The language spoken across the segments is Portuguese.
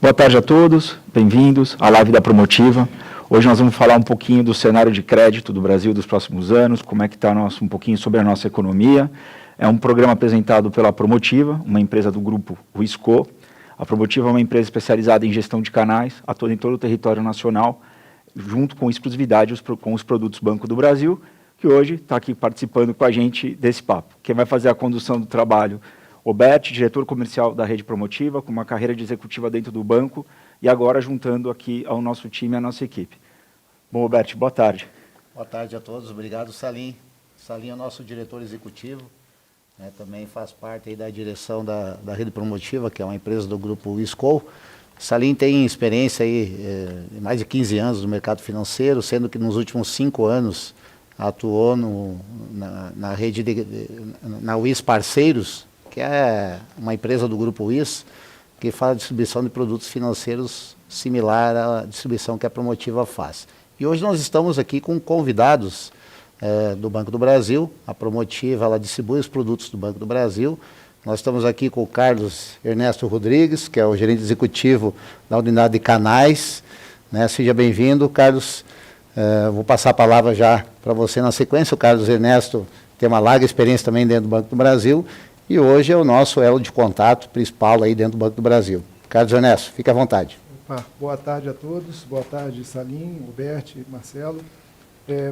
Boa tarde a todos, bem-vindos à live da Promotiva. Hoje nós vamos falar um pouquinho do cenário de crédito do Brasil dos próximos anos, como é que está um pouquinho sobre a nossa economia. É um programa apresentado pela Promotiva, uma empresa do grupo Risco. A Promotiva é uma empresa especializada em gestão de canais, atua em todo o território nacional, junto com exclusividade com os produtos Banco do Brasil, que hoje está aqui participando com a gente desse papo. Quem vai fazer a condução do trabalho, Roberto, diretor comercial da Rede Promotiva, com uma carreira de executiva dentro do banco, e agora juntando aqui ao nosso time, a nossa equipe. Bom, Roberto, boa tarde. Boa tarde a todos, obrigado, Salim. Salim é o nosso diretor executivo, né, também faz parte aí da direção da Rede Promotiva, que é uma empresa do grupo Risco. Salim tem experiência aí, mais de 15 anos no mercado financeiro, sendo que nos últimos 5 anos atuou na rede na WIS Parceiros, que é uma empresa do grupo WIS, que faz a distribuição de produtos financeiros similar à distribuição que a Promotiva faz. E hoje nós estamos aqui com convidados do Banco do Brasil. A Promotiva, ela distribui os produtos do Banco do Brasil. Nós estamos aqui com o Carlos Ernesto Rodrigues, que é o gerente executivo da unidade de canais, né? Seja bem-vindo, Carlos. Vou passar a palavra já para você na sequência. O Carlos Ernesto tem uma larga experiência também dentro do Banco do Brasil e hoje é o nosso elo de contato principal aí dentro do Banco do Brasil. Carlos Ernesto, fique à vontade. Opa, boa tarde a todos, boa tarde Salim, Roberto, Marcelo.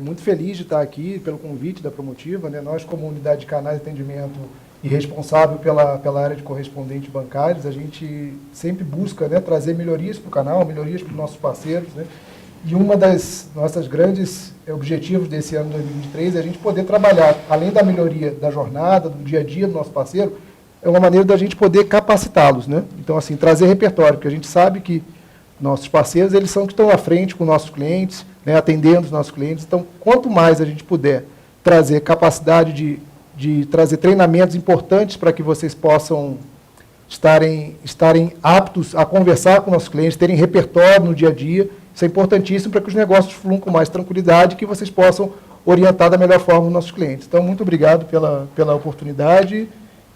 Muito feliz de estar aqui pelo convite da Promotiva, né? Nós, como unidade de canais de atendimento e responsável pela área de correspondentes bancários, a gente sempre busca, né, trazer melhorias para o canal, melhorias para os nossos parceiros, né? E uma das nossas grandes objetivos desse ano 2023 é a gente poder trabalhar, além da melhoria da jornada, do dia a dia do nosso parceiro, é uma maneira da gente poder capacitá-los, né? Então, assim, trazer repertório, porque a gente sabe que nossos parceiros, eles são que estão à frente com nossos clientes, né, atendendo os nossos clientes. Então, quanto mais a gente puder trazer capacidade de trazer treinamentos importantes para que vocês possam estarem aptos a conversar com nossos clientes, terem repertório no dia a dia, isso é importantíssimo para que os negócios fluam com mais tranquilidade e que vocês possam orientar da melhor forma os nossos clientes. Então, muito obrigado pela oportunidade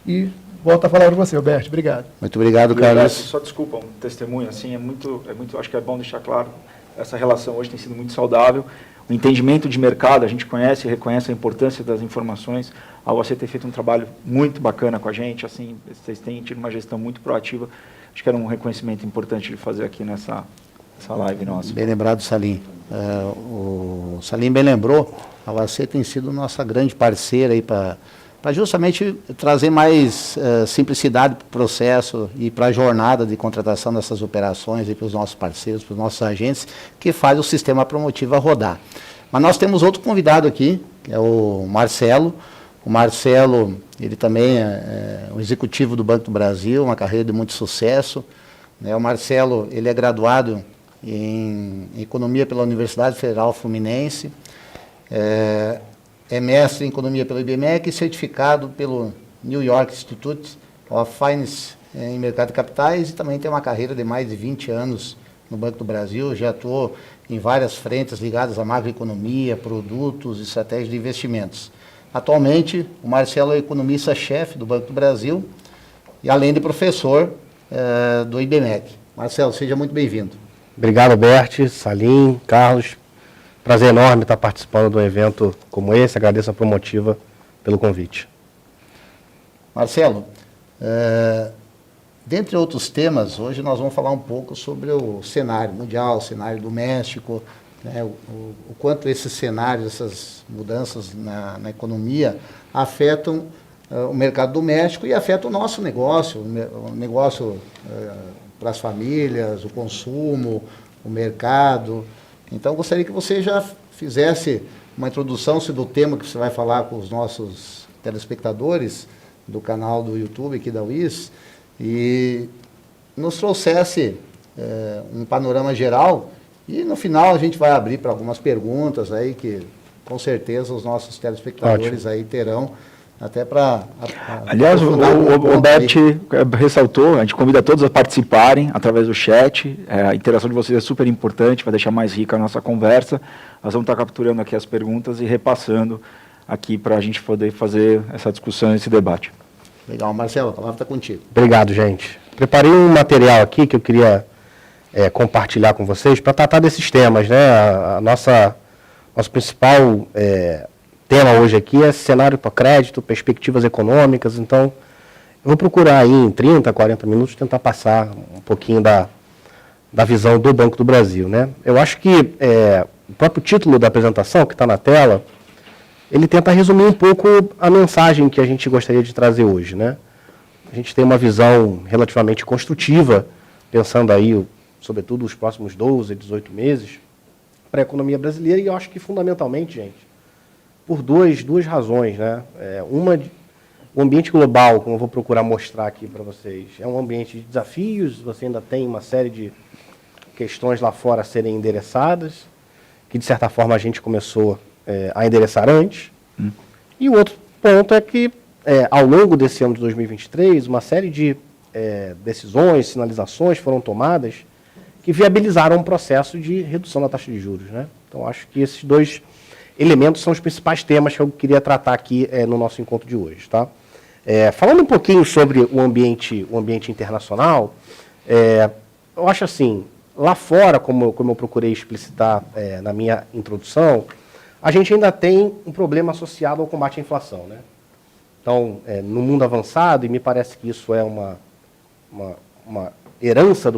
e volto a falar para você, Roberto. Obrigado. Muito obrigado, Carlos. Só desculpa, um testemunho, assim, acho que é bom deixar claro, essa relação hoje tem sido muito saudável. O entendimento de mercado, a gente conhece e reconhece a importância das informações. A OAC tem feito um trabalho muito bacana com a gente, assim, vocês têm tido uma gestão muito proativa. Acho que era um reconhecimento importante de fazer aqui nessa live nossa. Bem lembrado, Salim. O Salim bem lembrou, a OAC tem sido nossa grande parceira aí para justamente trazer mais simplicidade para o processo e para a jornada de contratação dessas operações para os nossos parceiros, para os nossos agentes, que faz o sistema Promotiva rodar. Mas nós temos outro convidado aqui, que é o Marcelo. O Marcelo, ele também é um executivo do Banco do Brasil, uma carreira de muito sucesso, né? O Marcelo, ele é graduado em Economia pela Universidade Federal Fluminense, é mestre em Economia pelo IBMEC e certificado pelo New York Institute of Finance em Mercado de Capitais, e também tem uma carreira de mais de 20 anos no Banco do Brasil, já atuou em várias frentes ligadas à macroeconomia, produtos e estratégias de investimentos. Atualmente, o Marcelo é economista-chefe do Banco do Brasil e além de professor do IBMEC. Marcelo, seja muito bem-vindo. Obrigado, Roberto, Salim, Carlos. Prazer enorme estar participando de um evento como esse. Agradeço a Promotiva pelo convite. Marcelo, dentre outros temas, hoje nós vamos falar um pouco sobre o cenário mundial, o cenário doméstico, né, o quanto esses cenários, essas mudanças na economia afetam o mercado doméstico e afetam o nosso negócio, o negócio para as famílias, o consumo, o mercado. Então, gostaria que você já fizesse uma introdução sobre o tema que você vai falar com os nossos telespectadores do canal do YouTube aqui da WIS e nos trouxesse um panorama geral e, no final, a gente vai abrir para algumas perguntas aí que, com certeza, os nossos telespectadores aí terão, até para... Aliás, o Roberto ressaltou, a gente convida todos a participarem através do chat, a interação de vocês é super importante, vai deixar mais rica a nossa conversa. Nós vamos estar capturando aqui as perguntas e repassando aqui para a gente poder fazer essa discussão, esse debate. Legal, Marcelo, a palavra está contigo. Obrigado, gente. Preparei um material aqui que eu queria compartilhar com vocês para tratar desses temas, né? Nosso principal tema hoje aqui é cenário para crédito, perspectivas econômicas. Então, eu vou procurar aí em 30, 40 minutos tentar passar um pouquinho da visão do Banco do Brasil, né? Eu acho que o próprio título da apresentação, que está na tela, ele tenta resumir um pouco a mensagem que a gente gostaria de trazer hoje, né? A gente tem uma visão relativamente construtiva, pensando aí, sobretudo, os próximos 12, 18 meses, para a economia brasileira, e eu acho que, fundamentalmente, gente, por duas razões, né? O ambiente global, como eu vou procurar mostrar aqui para vocês, é um ambiente de desafios, você ainda tem uma série de questões lá fora a serem endereçadas, que, de certa forma, a gente começou a endereçar antes. E o outro ponto é que, ao longo desse ano de 2023, uma série de decisões, sinalizações foram tomadas que viabilizaram um processo de redução da taxa de juros, né? Então, acho que esses dois elementos são os principais temas que eu queria tratar aqui no nosso encontro de hoje, tá? Falando um pouquinho sobre o ambiente internacional, eu acho assim, lá fora, como eu procurei explicitar na minha introdução, a gente ainda tem um problema associado ao combate à inflação, né? Então, no mundo avançado, e me parece que isso é uma herança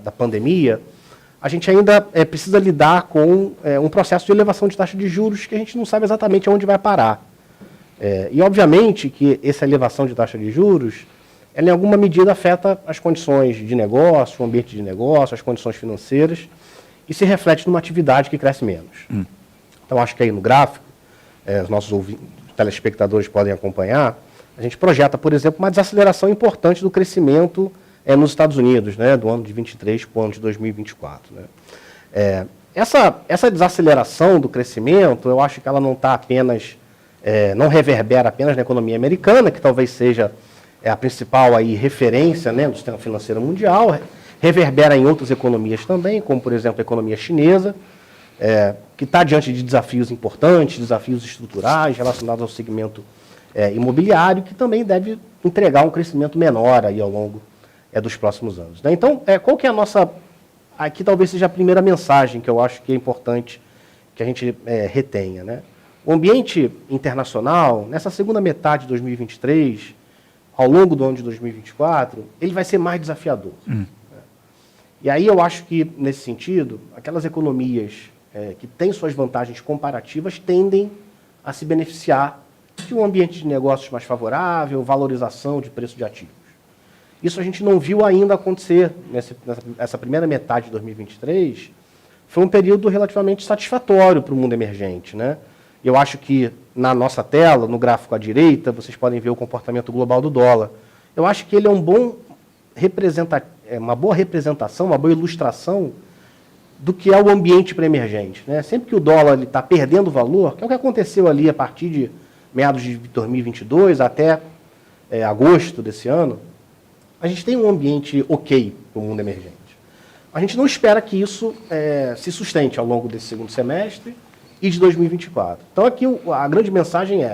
da pandemia, a gente ainda precisa lidar com um processo de elevação de taxa de juros que a gente não sabe exatamente aonde vai parar. E, obviamente, que essa elevação de taxa de juros, ela, em alguma medida, afeta as condições de negócio, o ambiente de negócio, as condições financeiras, e se reflete numa atividade que cresce menos. Então, acho que aí no gráfico, os nossos telespectadores podem acompanhar, a gente projeta, por exemplo, uma desaceleração importante do crescimento nos Estados Unidos, né, do ano de 23 para o ano de 2024. Né. Essa desaceleração do crescimento, eu acho que ela não está apenas, não reverbera apenas na economia americana, que talvez seja a principal aí referência, né, do sistema financeiro mundial, reverbera em outras economias também, como, por exemplo, a economia chinesa, que está diante de desafios importantes, desafios estruturais relacionados ao segmento imobiliário, que também deve entregar um crescimento menor aí ao longo dos próximos anos. Né? Então, qual que é a nossa... Aqui talvez seja a primeira mensagem que eu acho que é importante que a gente retenha. Né? O ambiente internacional, nessa segunda metade de 2023, ao longo do ano de 2024, ele vai ser mais desafiador. Né? E aí eu acho que, nesse sentido, aquelas economias que têm suas vantagens comparativas tendem a se beneficiar de um ambiente de negócios mais favorável, valorização de preço de ativos. Isso a gente não viu ainda acontecer nessa primeira metade de 2023. Foi um período relativamente satisfatório para o mundo emergente, né? Eu acho que na nossa tela, no gráfico à direita, vocês podem ver o comportamento global do dólar. Eu acho que ele é uma boa representação, uma boa ilustração do que é o ambiente pré-emergente, né? Sempre que o dólar está perdendo valor, que é o que aconteceu ali a partir de meados de 2022 até agosto desse ano, a gente tem um ambiente ok para o mundo emergente. A gente não espera que isso se sustente ao longo desse segundo semestre e de 2024. Então, aqui a grande mensagem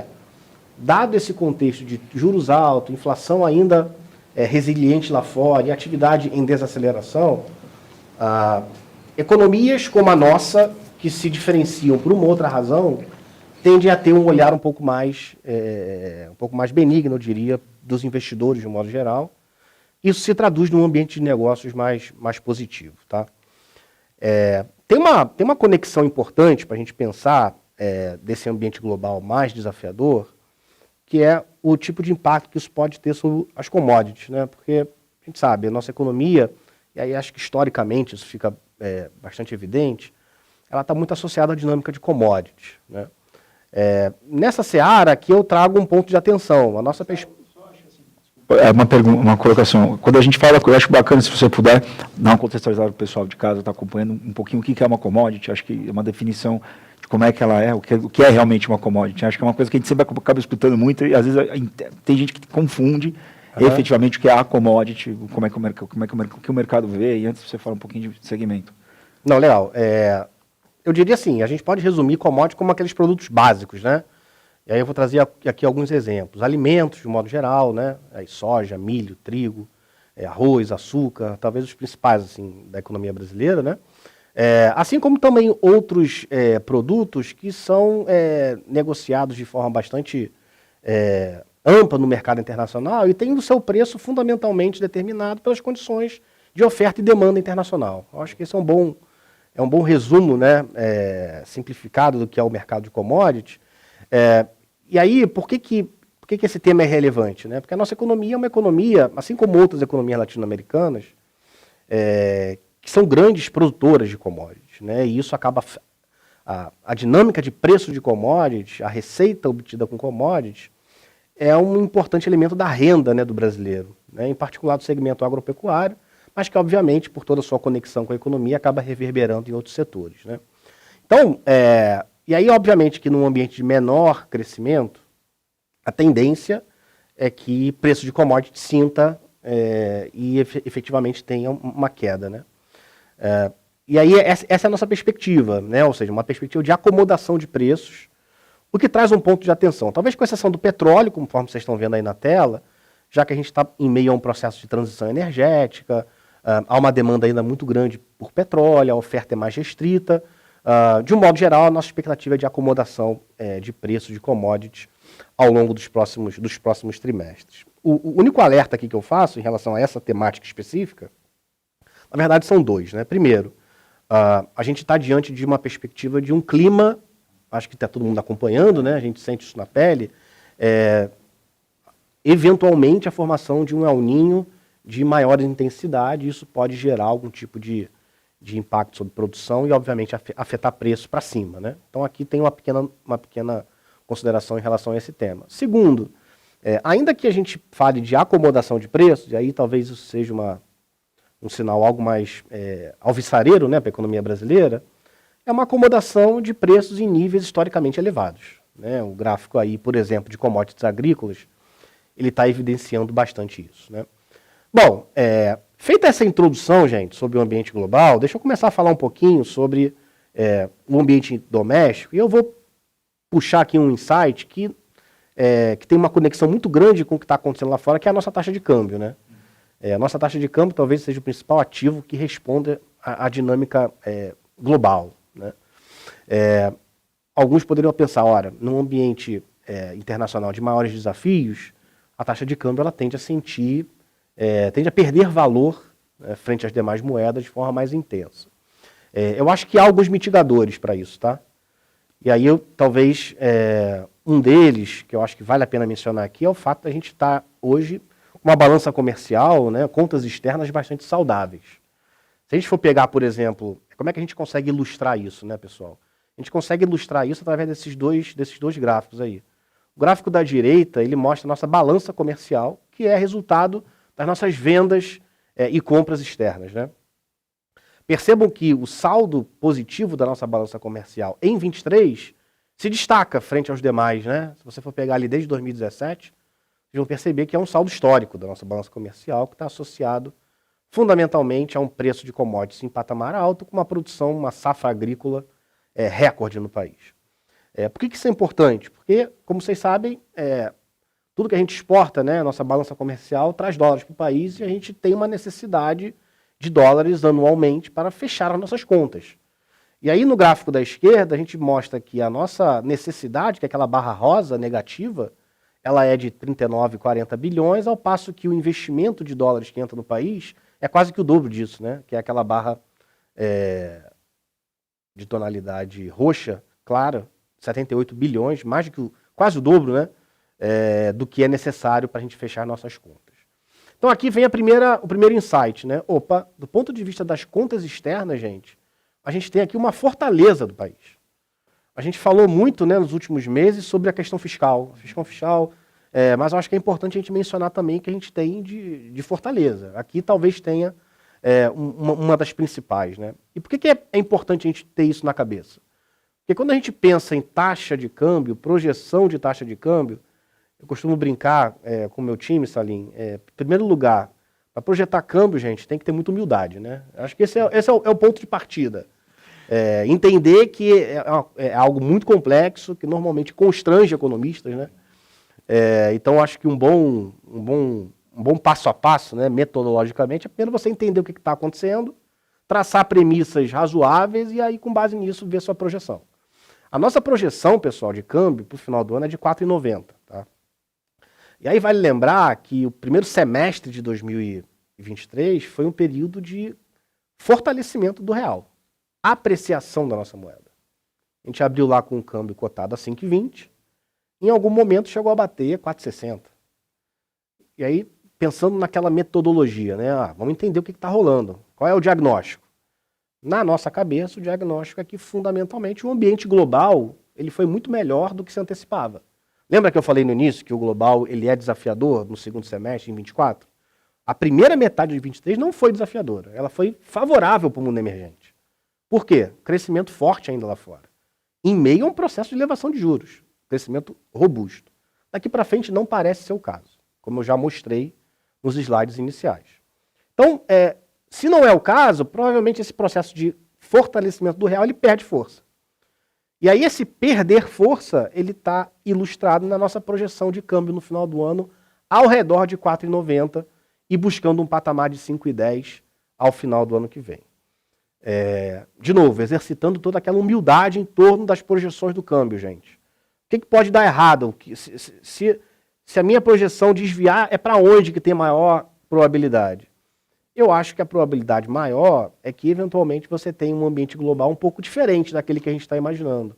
dado esse contexto de juros altos, inflação ainda resiliente lá fora e atividade em desaceleração, economias como a nossa, que se diferenciam por uma outra razão, tendem a ter um olhar um pouco mais benigno, eu diria, dos investidores de um modo geral. Isso se traduz num ambiente de negócios mais positivo. Tá? Tem uma conexão importante para a gente pensar desse ambiente global mais desafiador, que é o tipo de impacto que isso pode ter sobre as commodities. Né? Porque a gente sabe, a nossa economia, e aí acho que historicamente isso fica bastante evidente, ela está muito associada à dinâmica de commodities. Né? Nessa seara aqui eu trago um ponto de atenção. A nossa uma colocação. Quando a gente fala, eu acho bacana se você puder dar uma contextualizada para o pessoal de casa, está acompanhando um pouquinho o que é uma commodity. Acho que é uma definição de como é que ela é, o que é realmente uma commodity. Acho que é uma coisa que a gente sempre acaba escutando muito e às vezes tem gente que confunde efetivamente o que é a commodity, como é que o mercado vê, e antes você fala um pouquinho de segmento. Não, legal. Eu diria assim, a gente pode resumir commodity como aqueles produtos básicos, né? E aí eu vou trazer aqui alguns exemplos. Alimentos, de modo geral, né? Soja, milho, trigo. arroz, açúcar, talvez os principais assim, da economia brasileira, né? Assim como também outros produtos que são negociados de forma bastante ampla no mercado internacional e tem o seu preço fundamentalmente determinado pelas condições de oferta e demanda internacional. Eu acho que esse é um bom resumo, né, simplificado do que é o mercado de commodities. E aí, por que esse tema é relevante? Né? Porque a nossa economia é uma economia, assim como outras economias latino-americanas, que são grandes produtoras de commodities. Né? E isso acaba... A dinâmica de preço de commodities, a receita obtida com commodities, é um importante elemento da renda, né, do brasileiro, né? Em particular do segmento agropecuário, mas que, obviamente, por toda a sua conexão com a economia, acaba reverberando em outros setores. Né? Então, e aí, obviamente, que num ambiente de menor crescimento, a tendência é que preço de commodity sinta e efetivamente tenha uma queda. Né? E aí, essa é a nossa perspectiva, né? Ou seja, uma perspectiva de acomodação de preços, o que traz um ponto de atenção. Talvez com exceção do petróleo, conforme vocês estão vendo aí na tela, já que a gente está em meio a um processo de transição energética, há uma demanda ainda muito grande por petróleo, a oferta é mais restrita. De um modo geral, a nossa expectativa é de acomodação de preços de commodities ao longo dos próximos trimestres. O único alerta aqui que eu faço em relação a essa temática específica, na verdade são dois. Né? Primeiro, a gente está diante de uma perspectiva de um clima, acho que está todo mundo acompanhando, né? A gente sente isso na pele, eventualmente a formação de um El Niño de maior intensidade, isso pode gerar algum tipo de impacto sobre produção e, obviamente, afetar preço para cima. Né? Então, aqui tem uma pequena consideração em relação a esse tema. Segundo, ainda que a gente fale de acomodação de preços, e aí talvez isso seja um sinal algo mais alvissareiro, né, para a economia brasileira, é uma acomodação de preços em níveis historicamente elevados. Né? O gráfico aí, por exemplo, de commodities agrícolas, ele está evidenciando bastante isso. Né? Bom, feita essa introdução, gente, sobre o ambiente global, deixa eu começar a falar um pouquinho sobre o ambiente doméstico, e eu vou puxar aqui um insight que tem uma conexão muito grande com o que está acontecendo lá fora, que é a nossa taxa de câmbio. Né? A nossa taxa de câmbio talvez seja o principal ativo que responda à dinâmica global. Né? Alguns poderiam pensar, ora, num ambiente internacional de maiores desafios, a taxa de câmbio ela tende a perder valor frente às demais moedas de forma mais intensa. Eu acho que há alguns mitigadores para isso, tá? E aí talvez um deles, que eu acho que vale a pena mencionar aqui, é o fato da gente estar hoje com uma balança comercial, né, contas externas bastante saudáveis. Se a gente for pegar, por exemplo, como é que a gente consegue ilustrar isso, né, pessoal? A gente consegue ilustrar isso através desses dois gráficos aí. O gráfico da direita, ele mostra a nossa balança comercial, que é resultado das nossas vendas e compras externas. Né? Percebam que o saldo positivo da nossa balança comercial em 23 se destaca frente aos demais. Né? Se você for pegar ali desde 2017, vocês vão perceber que é um saldo histórico da nossa balança comercial, que está associado fundamentalmente a um preço de commodities em patamar alto, com uma produção, uma safra agrícola recorde no país. Por que isso é importante? Porque, como vocês sabem, tudo que a gente exporta, né, nossa balança comercial, traz dólares para o país e a gente tem uma necessidade de dólares anualmente para fechar as nossas contas. E aí no gráfico da esquerda a gente mostra que a nossa necessidade, que é aquela barra rosa negativa, ela é de 39, 40 bilhões, ao passo que o investimento de dólares que entra no país é quase que o dobro disso, né, que é aquela barra de tonalidade roxa, clara, 78 bilhões, mais do que quase o dobro, né, do que é necessário para a gente fechar nossas contas. Então aqui vem o primeiro insight, né? Opa, do ponto de vista das contas externas, gente, a gente tem aqui uma fortaleza do país. A gente falou muito, né, nos últimos meses sobre a questão fiscal. Mas eu acho que é importante a gente mencionar também que a gente tem de fortaleza. Aqui talvez tenha uma das principais. Né? E por que é importante a gente ter isso na cabeça? Porque quando a gente pensa em taxa de câmbio, projeção de taxa de câmbio, eu costumo brincar com o meu time, Salim, em primeiro lugar, para projetar câmbio, gente, tem que ter muita humildade. Né? Acho que esse é o ponto de partida. Entender que é algo muito complexo, que normalmente constrange economistas. Né? Então, acho que um bom um bom passo a passo, né, metodologicamente, é primeiro você entender o que está acontecendo, traçar premissas razoáveis e aí, com base nisso, ver sua projeção. A nossa projeção, pessoal, de câmbio para o final do ano é de 4,90. Tá? E aí vale lembrar que o primeiro semestre de 2023 foi um período de fortalecimento do real, apreciação da nossa moeda. A gente abriu lá com um câmbio cotado a 5,20, em algum momento chegou a bater 4,60. E aí, pensando naquela metodologia, né? Vamos entender o que está rolando. Qual é o diagnóstico? Na nossa cabeça, o diagnóstico é que, fundamentalmente, o ambiente global ele foi muito melhor do que se antecipava. Lembra que eu falei no início que o global ele é desafiador no segundo semestre, em 24? A primeira metade de 23 não foi desafiadora. Ela foi favorável para o mundo emergente. Por quê? Crescimento forte ainda lá fora. Em meio a um processo de elevação de juros. Crescimento robusto. Daqui para frente não parece ser o caso, como eu já mostrei nos slides iniciais. Então, se não é o caso, provavelmente esse processo de fortalecimento do real ele perde força. E aí esse perder força ele está ilustrado na nossa projeção de câmbio no final do ano ao redor de 4,90 e buscando um patamar de 5,10 ao final do ano que vem. De novo, exercitando toda aquela humildade em torno das projeções do câmbio, gente. O que pode dar errado? Se a minha projeção desviar, é para onde que tem maior probabilidade? Eu acho que a probabilidade maior é que, eventualmente, você tenha um ambiente global um pouco diferente daquele que a gente está imaginando.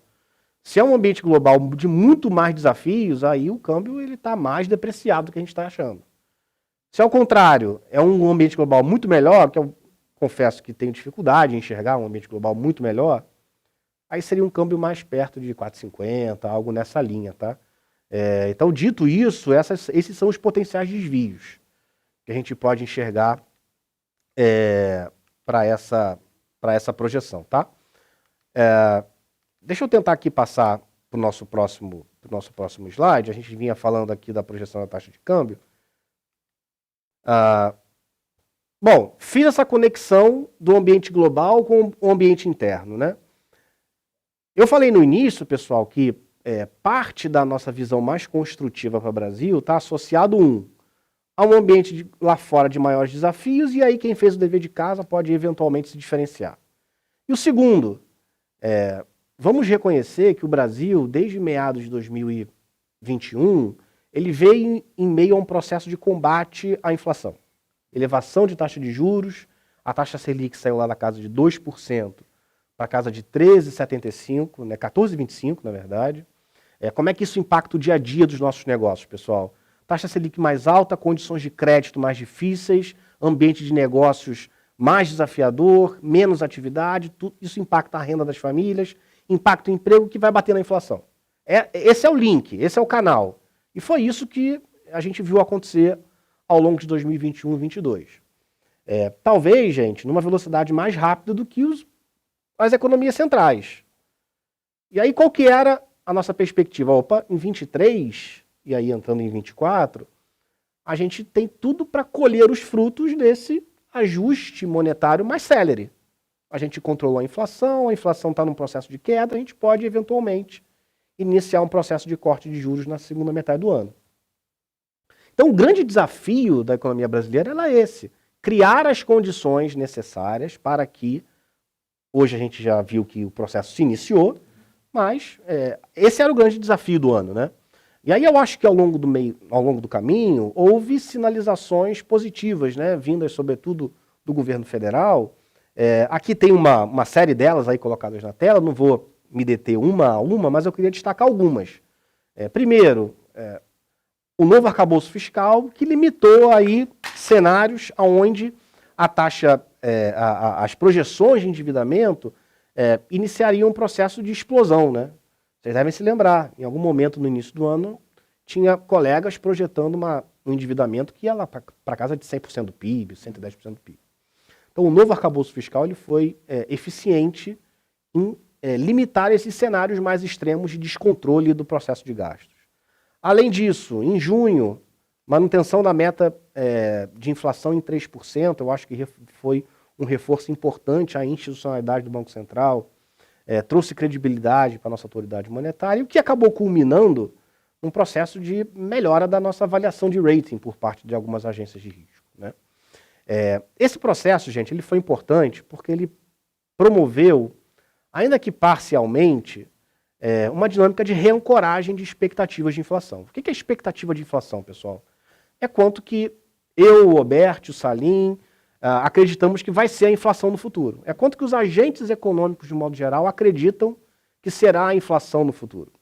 Se é um ambiente global de muito mais desafios, aí o câmbio está mais depreciado do que a gente está achando. Se, ao contrário, é um ambiente global muito melhor, que eu confesso que tenho dificuldade em enxergar um ambiente global muito melhor, aí seria um câmbio mais perto de 4,50, algo nessa linha, tá? Então, dito isso, esses são os potenciais desvios que a gente pode enxergar para essa projeção, tá? Deixa eu tentar aqui passar para o nosso próximo slide. A gente vinha falando aqui da projeção da taxa de câmbio. Bom, fiz essa conexão do ambiente global com o ambiente interno, né? Eu falei no início, pessoal, que parte da nossa visão mais construtiva para o Brasil está associado, a um ambiente lá fora de maiores desafios, e aí quem fez o dever de casa pode eventualmente se diferenciar. E o segundo, vamos reconhecer que o Brasil, desde meados de 2021, ele veio em meio a um processo de combate à inflação. Elevação de taxa de juros, a taxa Selic saiu lá da casa de 2%, para a casa de 13,75%, né, 14,25% na verdade. Como é que isso impacta o dia a dia dos nossos negócios, pessoal? Taxa Selic mais alta, condições de crédito mais difíceis, ambiente de negócios mais desafiador, menos atividade, tudo isso impacta a renda das famílias, impacta o emprego que vai bater na inflação. Esse é o link, esse é o canal. E foi isso que a gente viu acontecer ao longo de 2021 e 2022. Talvez, gente, numa velocidade mais rápida do que as economias centrais. E aí qual que era a nossa perspectiva? Em 23, e aí entrando em 24, a gente tem tudo para colher os frutos desse ajuste monetário mais célere. A gente controlou a inflação está num processo de queda, a gente pode eventualmente iniciar um processo de corte de juros na segunda metade do ano. Então o grande desafio da economia brasileira é esse, criar as condições necessárias para que, hoje a gente já viu que o processo se iniciou, mas esse era o grande desafio do ano, né? E aí eu acho que ao longo do caminho, houve sinalizações positivas, né, vindas sobretudo do governo federal. Aqui tem uma série delas aí colocadas na tela, não vou me deter uma a uma, mas eu queria destacar algumas. Primeiro, o novo arcabouço fiscal, que limitou aí cenários onde a taxa, as projeções de endividamento iniciariam um processo de explosão, né? Vocês devem se lembrar, em algum momento no início do ano, tinha colegas projetando um endividamento que ia lá para casa de 100% do PIB, 110% do PIB. Então, o novo arcabouço fiscal ele foi eficiente em limitar esses cenários mais extremos de descontrole do processo de gastos. Além disso, em junho, manutenção da meta de inflação em 3%, eu acho que foi um reforço importante à institucionalidade do Banco Central, trouxe credibilidade para a nossa autoridade monetária, e o que acabou culminando um processo de melhora da nossa avaliação de rating por parte de algumas agências de risco, né? Esse processo, gente, ele foi importante porque ele promoveu, ainda que parcialmente, uma dinâmica de reancoragem de expectativas de inflação. O que é expectativa de inflação, pessoal? É quanto que eu, o Roberto, o Salim, acreditamos que vai ser a inflação no futuro. É quanto que os agentes econômicos, de modo geral, acreditam que será a inflação no futuro.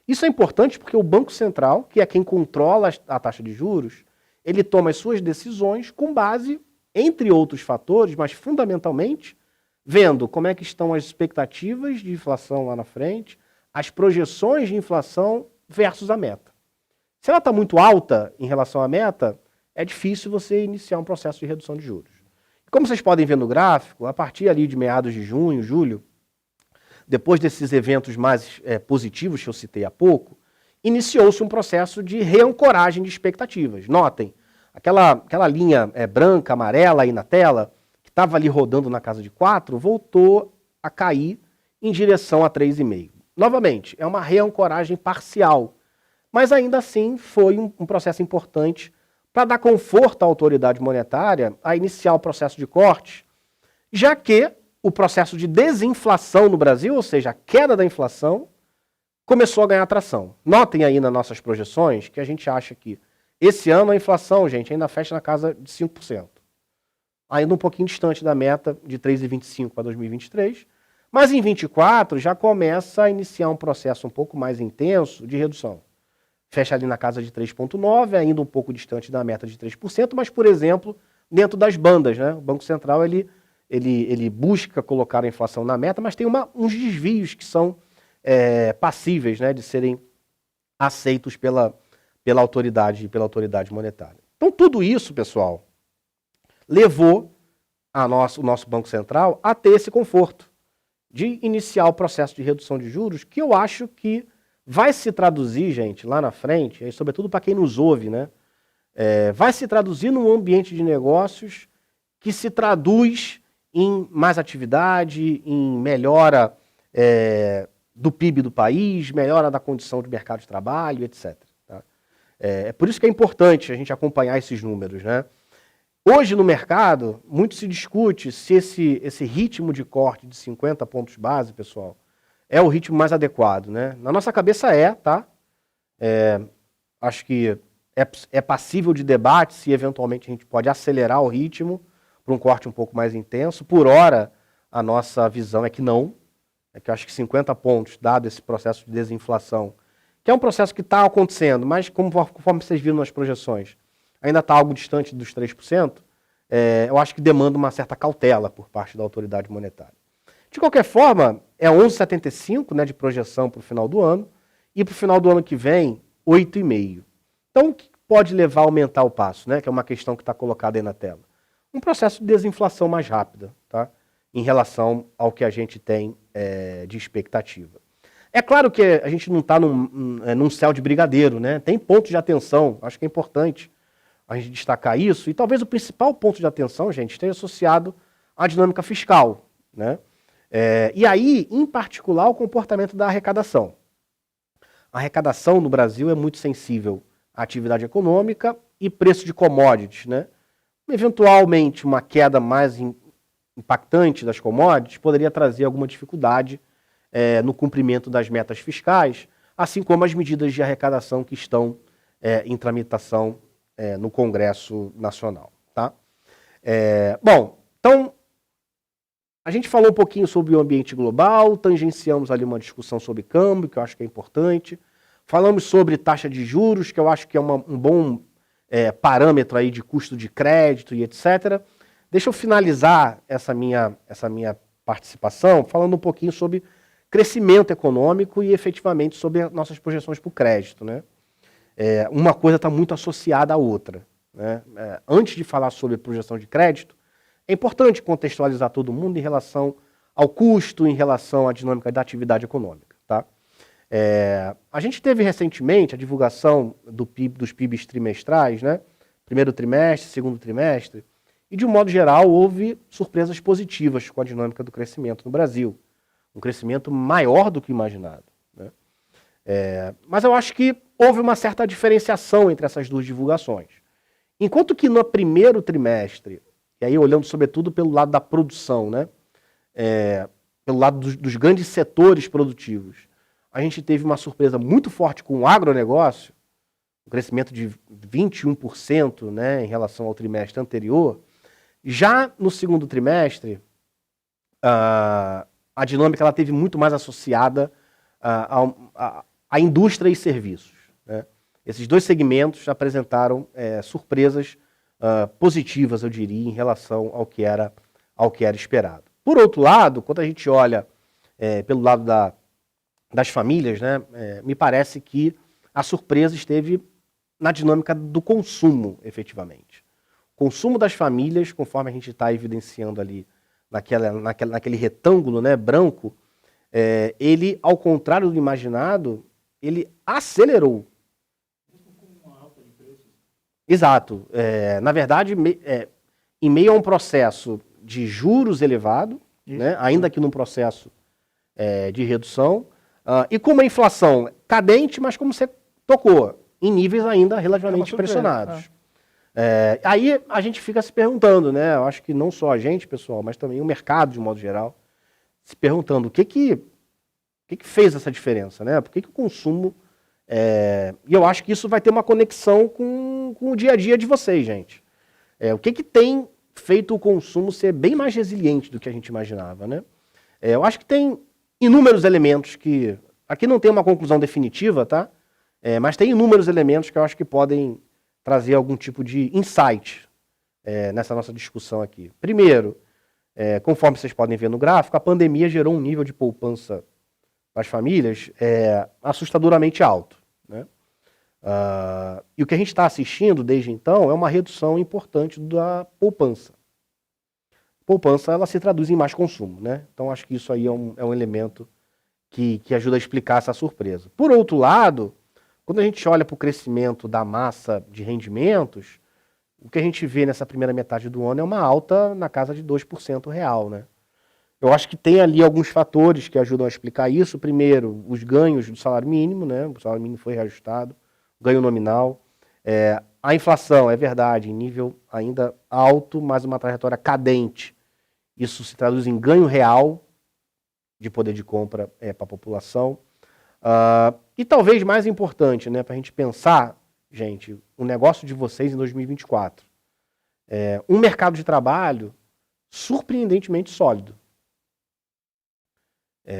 Isso é importante porque o Banco Central, que é quem controla a taxa de juros, ele toma as suas decisões com base, entre outros fatores, mas fundamentalmente, vendo como é que estão as expectativas de inflação lá na frente, as projeções de inflação versus a meta. Se ela está muito alta em relação à meta, é difícil você iniciar um processo de redução de juros. Como vocês podem ver no gráfico, a partir ali de meados de junho, julho, depois desses eventos mais positivos que eu citei há pouco, iniciou-se um processo de reancoragem de expectativas. Notem, aquela linha branca, amarela aí na tela, que estava ali rodando na casa de 4, voltou a cair em direção a 3,5. Novamente, é uma reancoragem parcial, mas ainda assim foi um processo importante para dar conforto à autoridade monetária a iniciar o processo de corte, já que o processo de desinflação no Brasil, ou seja, a queda da inflação, começou a ganhar tração. Notem aí nas nossas projeções que a gente acha que esse ano a inflação, gente, ainda fecha na casa de 5%. Ainda um pouquinho distante da meta de 3,25 para 2023, mas em 2024 já começa a iniciar um processo um pouco mais intenso de redução. Fecha ali na casa de 3,9%, ainda um pouco distante da meta de 3%, mas, por exemplo, dentro das bandas, né? O Banco Central ele busca colocar a inflação na meta, mas tem uns desvios que são passíveis, né, de serem aceitos pela autoridade monetária. Então, tudo isso, pessoal, levou o nosso Banco Central a ter esse conforto de iniciar o processo de redução de juros, que eu acho que vai se traduzir, gente, lá na frente, e sobretudo para quem nos ouve, né, vai se traduzir num ambiente de negócios que se traduz em mais atividade, em melhora do PIB do país, melhora da condição de mercado de trabalho, etc. Tá? É por isso que é importante a gente acompanhar esses números, né? Hoje no mercado, muito se discute se esse ritmo de corte de 50 pontos base, pessoal, é o ritmo mais adequado, né? Na nossa cabeça tá? Acho que é passível de debate se eventualmente a gente pode acelerar o ritmo para um corte um pouco mais intenso. Por hora, a nossa visão é que não. É que eu acho que 50 pontos, dado esse processo de desinflação, que é um processo que está acontecendo, mas conforme vocês viram nas projeções, ainda está algo distante dos 3%, eu acho que demanda uma certa cautela por parte da autoridade monetária. De qualquer forma, é 11,75, né, de projeção para o final do ano, e para o final do ano que vem, 8,5. Então, o que pode levar a aumentar o passo, né, que é uma questão que está colocada aí na tela? Um processo de desinflação mais rápida, tá? Em relação ao que a gente tem de expectativa. É claro que a gente não está num céu de brigadeiro, né? Tem pontos de atenção, acho que é importante a gente destacar isso, e talvez o principal ponto de atenção, gente, esteja associado à dinâmica fiscal, né? E aí, em particular, o comportamento da arrecadação. A arrecadação no Brasil é muito sensível à atividade econômica e preço de commodities, né? Eventualmente, uma queda mais impactante das commodities poderia trazer alguma dificuldade no cumprimento das metas fiscais, assim como as medidas de arrecadação que estão em tramitação no Congresso Nacional. Tá? Bom, então, a gente falou um pouquinho sobre o ambiente global, tangenciamos ali uma discussão sobre câmbio, que eu acho que é importante, falamos sobre taxa de juros, que eu acho que é um bom parâmetro aí de custo de crédito e etc. Deixa eu finalizar essa minha participação falando um pouquinho sobre crescimento econômico e efetivamente sobre as nossas projeções para o crédito, né? Uma coisa está muito associada à outra, né? Antes de falar sobre projeção de crédito, é importante contextualizar todo mundo em relação ao custo, em relação à dinâmica da atividade econômica. Tá? A gente teve recentemente a divulgação dos PIBs trimestrais, né? Primeiro trimestre, segundo trimestre, e de um modo geral houve surpresas positivas com a dinâmica do crescimento no Brasil. Um crescimento maior do que imaginado. Né? Mas eu acho que houve uma certa diferenciação entre essas duas divulgações. Enquanto que no primeiro trimestre, e aí olhando sobretudo pelo lado da produção, né? Pelo lado dos grandes setores produtivos, a gente teve uma surpresa muito forte com o agronegócio, um crescimento de 21%, né, em relação ao trimestre anterior. Já no segundo trimestre, a dinâmica ela teve muito mais associada à indústria e serviços, né? Esses dois segmentos apresentaram surpresas positivas, eu diria, em relação ao que era esperado. Por outro lado, quando a gente olha pelo lado das famílias, né, me parece que a surpresa esteve na dinâmica do consumo, efetivamente. O consumo das famílias, conforme a gente está evidenciando ali naquele retângulo, né, branco, ele, ao contrário do imaginado, ele acelerou. Exato. Na verdade, em meio a um processo de juros elevado, né, ainda que num processo de redução, e com uma inflação cadente, mas como você tocou, em níveis ainda relativamente pressionados. Aí a gente fica se perguntando, né? Eu acho que não só a gente, pessoal, mas também o mercado de modo geral, se perguntando o que fez essa diferença, né? Por que o consumo... E eu acho que isso vai ter uma conexão com o dia a dia de vocês, gente. O que tem feito o consumo ser bem mais resiliente do que a gente imaginava, né? Eu acho que tem inúmeros elementos que... Aqui não tem uma conclusão definitiva, tá? Mas tem inúmeros elementos que eu acho que podem trazer algum tipo de insight nessa nossa discussão aqui. Primeiro, conforme vocês podem ver no gráfico, a pandemia gerou um nível de poupança para as famílias assustadoramente alto, né? E o que a gente está assistindo desde então é uma redução importante da poupança. Poupança, ela se traduz em mais consumo, né? Então acho que isso aí é um elemento que ajuda a explicar essa surpresa. Por outro lado, quando a gente olha para o crescimento da massa de rendimentos, o que a gente vê nessa primeira metade do ano é uma alta na casa de 2% real, né? Eu acho que tem ali alguns fatores que ajudam a explicar isso. Primeiro, os ganhos do salário mínimo, né? O salário mínimo foi reajustado, ganho nominal. A inflação, é verdade, em nível ainda alto, mas uma trajetória cadente. Isso se traduz em ganho real de poder de compra para a população. E talvez mais importante, né, para a gente pensar, gente, o negócio de vocês em 2024. Um mercado de trabalho surpreendentemente sólido.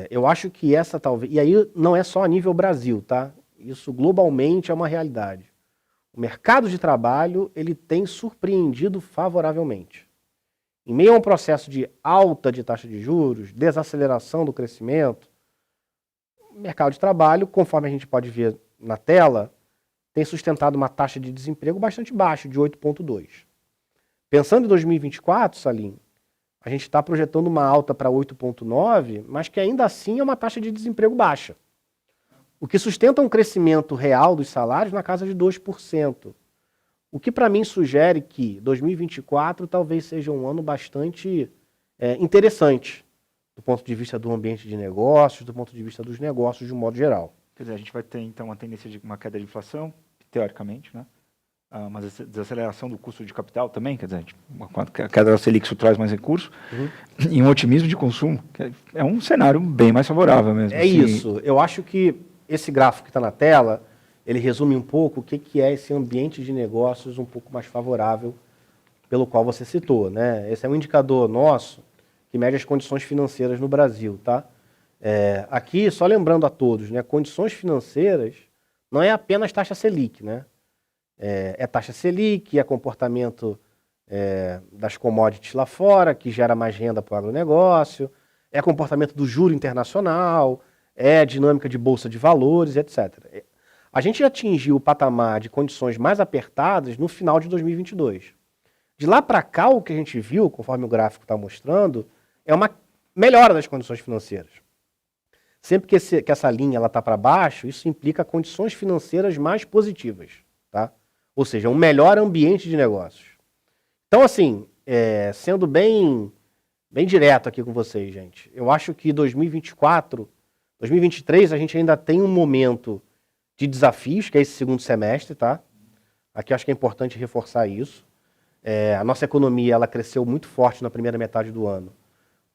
Eu acho que essa talvez... E aí não é só a nível Brasil, tá? Isso globalmente é uma realidade. O mercado de trabalho, ele tem surpreendido favoravelmente. Em meio a um processo de alta de taxa de juros, desaceleração do crescimento, o mercado de trabalho, conforme a gente pode ver na tela, tem sustentado uma taxa de desemprego bastante baixa, de 8,2%. Pensando em 2024, Salim, a gente está projetando uma alta para 8,9%, mas que ainda assim é uma taxa de desemprego baixa. O que sustenta um crescimento real dos salários na casa de 2%. O que para mim sugere que 2024 talvez seja um ano bastante interessante, do ponto de vista do ambiente de negócios, do ponto de vista dos negócios de um modo geral. Quer dizer, a gente vai ter então uma tendência de uma queda de inflação, teoricamente, né? Uma desaceleração do custo de capital também, quer dizer, a queda da Selic isso traz mais recursos, e um otimismo de consumo, que é um cenário bem mais favorável mesmo. Isso, eu acho que esse gráfico que está na tela, ele resume um pouco o que é esse ambiente de negócios um pouco mais favorável pelo qual você citou, né? Esse é um indicador nosso que mede as condições financeiras no Brasil, tá? Aqui, só lembrando a todos, né, condições financeiras não é apenas taxa Selic, né? É taxa Selic, é comportamento das commodities lá fora, que gera mais renda para o agronegócio, é comportamento do juro internacional, é dinâmica de bolsa de valores, etc. A gente atingiu o patamar de condições mais apertadas no final de 2022. De lá para cá, o que a gente viu, conforme o gráfico está mostrando, é uma melhora das condições financeiras. Sempre que essa linha está para baixo, isso implica condições financeiras mais positivas, tá? Ou seja, um melhor ambiente de negócios. Então, assim, sendo bem direto aqui com vocês, gente, eu acho que 2023 a gente ainda tem um momento de desafios, que é esse segundo semestre, tá? Aqui eu acho que é importante reforçar isso. A nossa economia, ela cresceu muito forte na primeira metade do ano,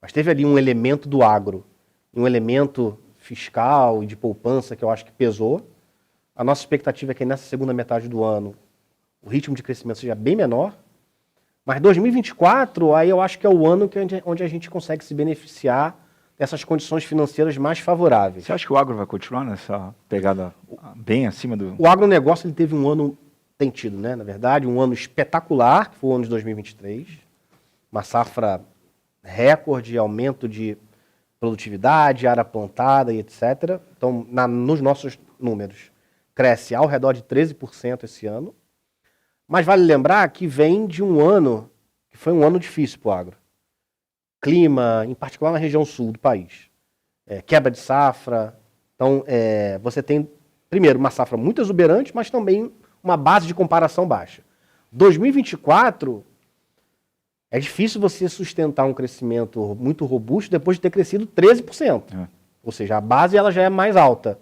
mas teve ali um elemento do agro, um elemento fiscal e de poupança que eu acho que pesou. A nossa expectativa é que nessa segunda metade do ano o ritmo de crescimento seja bem menor, mas 2024, aí eu acho que é o ano onde a gente consegue se beneficiar dessas condições financeiras mais favoráveis. Você acha que o agro vai continuar nessa pegada bem acima do... O agronegócio ele teve um ano, tem tido, né, na verdade, um ano espetacular, que foi o ano de 2023, uma safra recorde, aumento de produtividade, área plantada e etc. Então, nos nossos números, cresce ao redor de 13% esse ano. Mas vale lembrar que vem de um ano que foi um ano difícil para o agro. Clima, em particular na região sul do país. Quebra de safra. Então, você tem, primeiro, uma safra muito exuberante, mas também uma base de comparação baixa. 2024, é difícil você sustentar um crescimento muito robusto depois de ter crescido 13%. Ou seja, a base ela já é mais alta.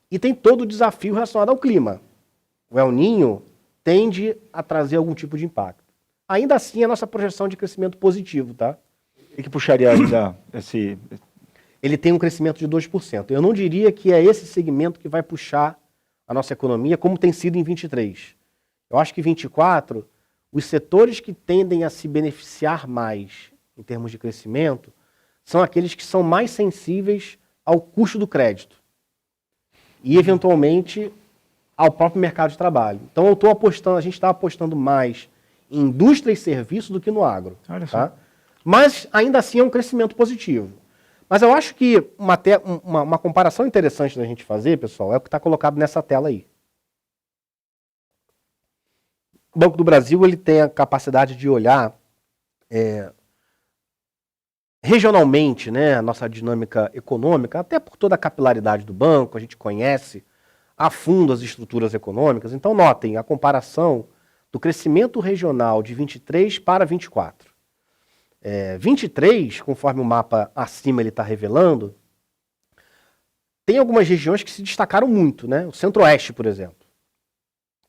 E tem todo o desafio relacionado ao clima. O El Niño tende a trazer algum tipo de impacto. Ainda assim, a nossa projeção de crescimento positivo, tá? O que puxaria ainda esse... Ele tem um crescimento de 2%. Eu não diria que é esse segmento que vai puxar a nossa economia, como tem sido em 23. Eu acho que em 24, os setores que tendem a se beneficiar mais em termos de crescimento são aqueles que são mais sensíveis ao custo do crédito e, eventualmente, ao próprio mercado de trabalho. Então, a gente está apostando mais em indústria e serviço do que no agro. Olha só. Tá? Mas, ainda assim, é um crescimento positivo. Mas eu acho que uma comparação interessante da gente fazer, pessoal, é o que está colocado nessa tela aí. O Banco do Brasil ele tem a capacidade de olhar regionalmente, né, a nossa dinâmica econômica, até por toda a capilaridade do banco, a gente conhece a fundo as estruturas econômicas. Então, notem a comparação do crescimento regional de 23 para 24. 23, conforme o mapa acima ele está revelando, tem algumas regiões que se destacaram muito, né? O Centro-Oeste, por exemplo,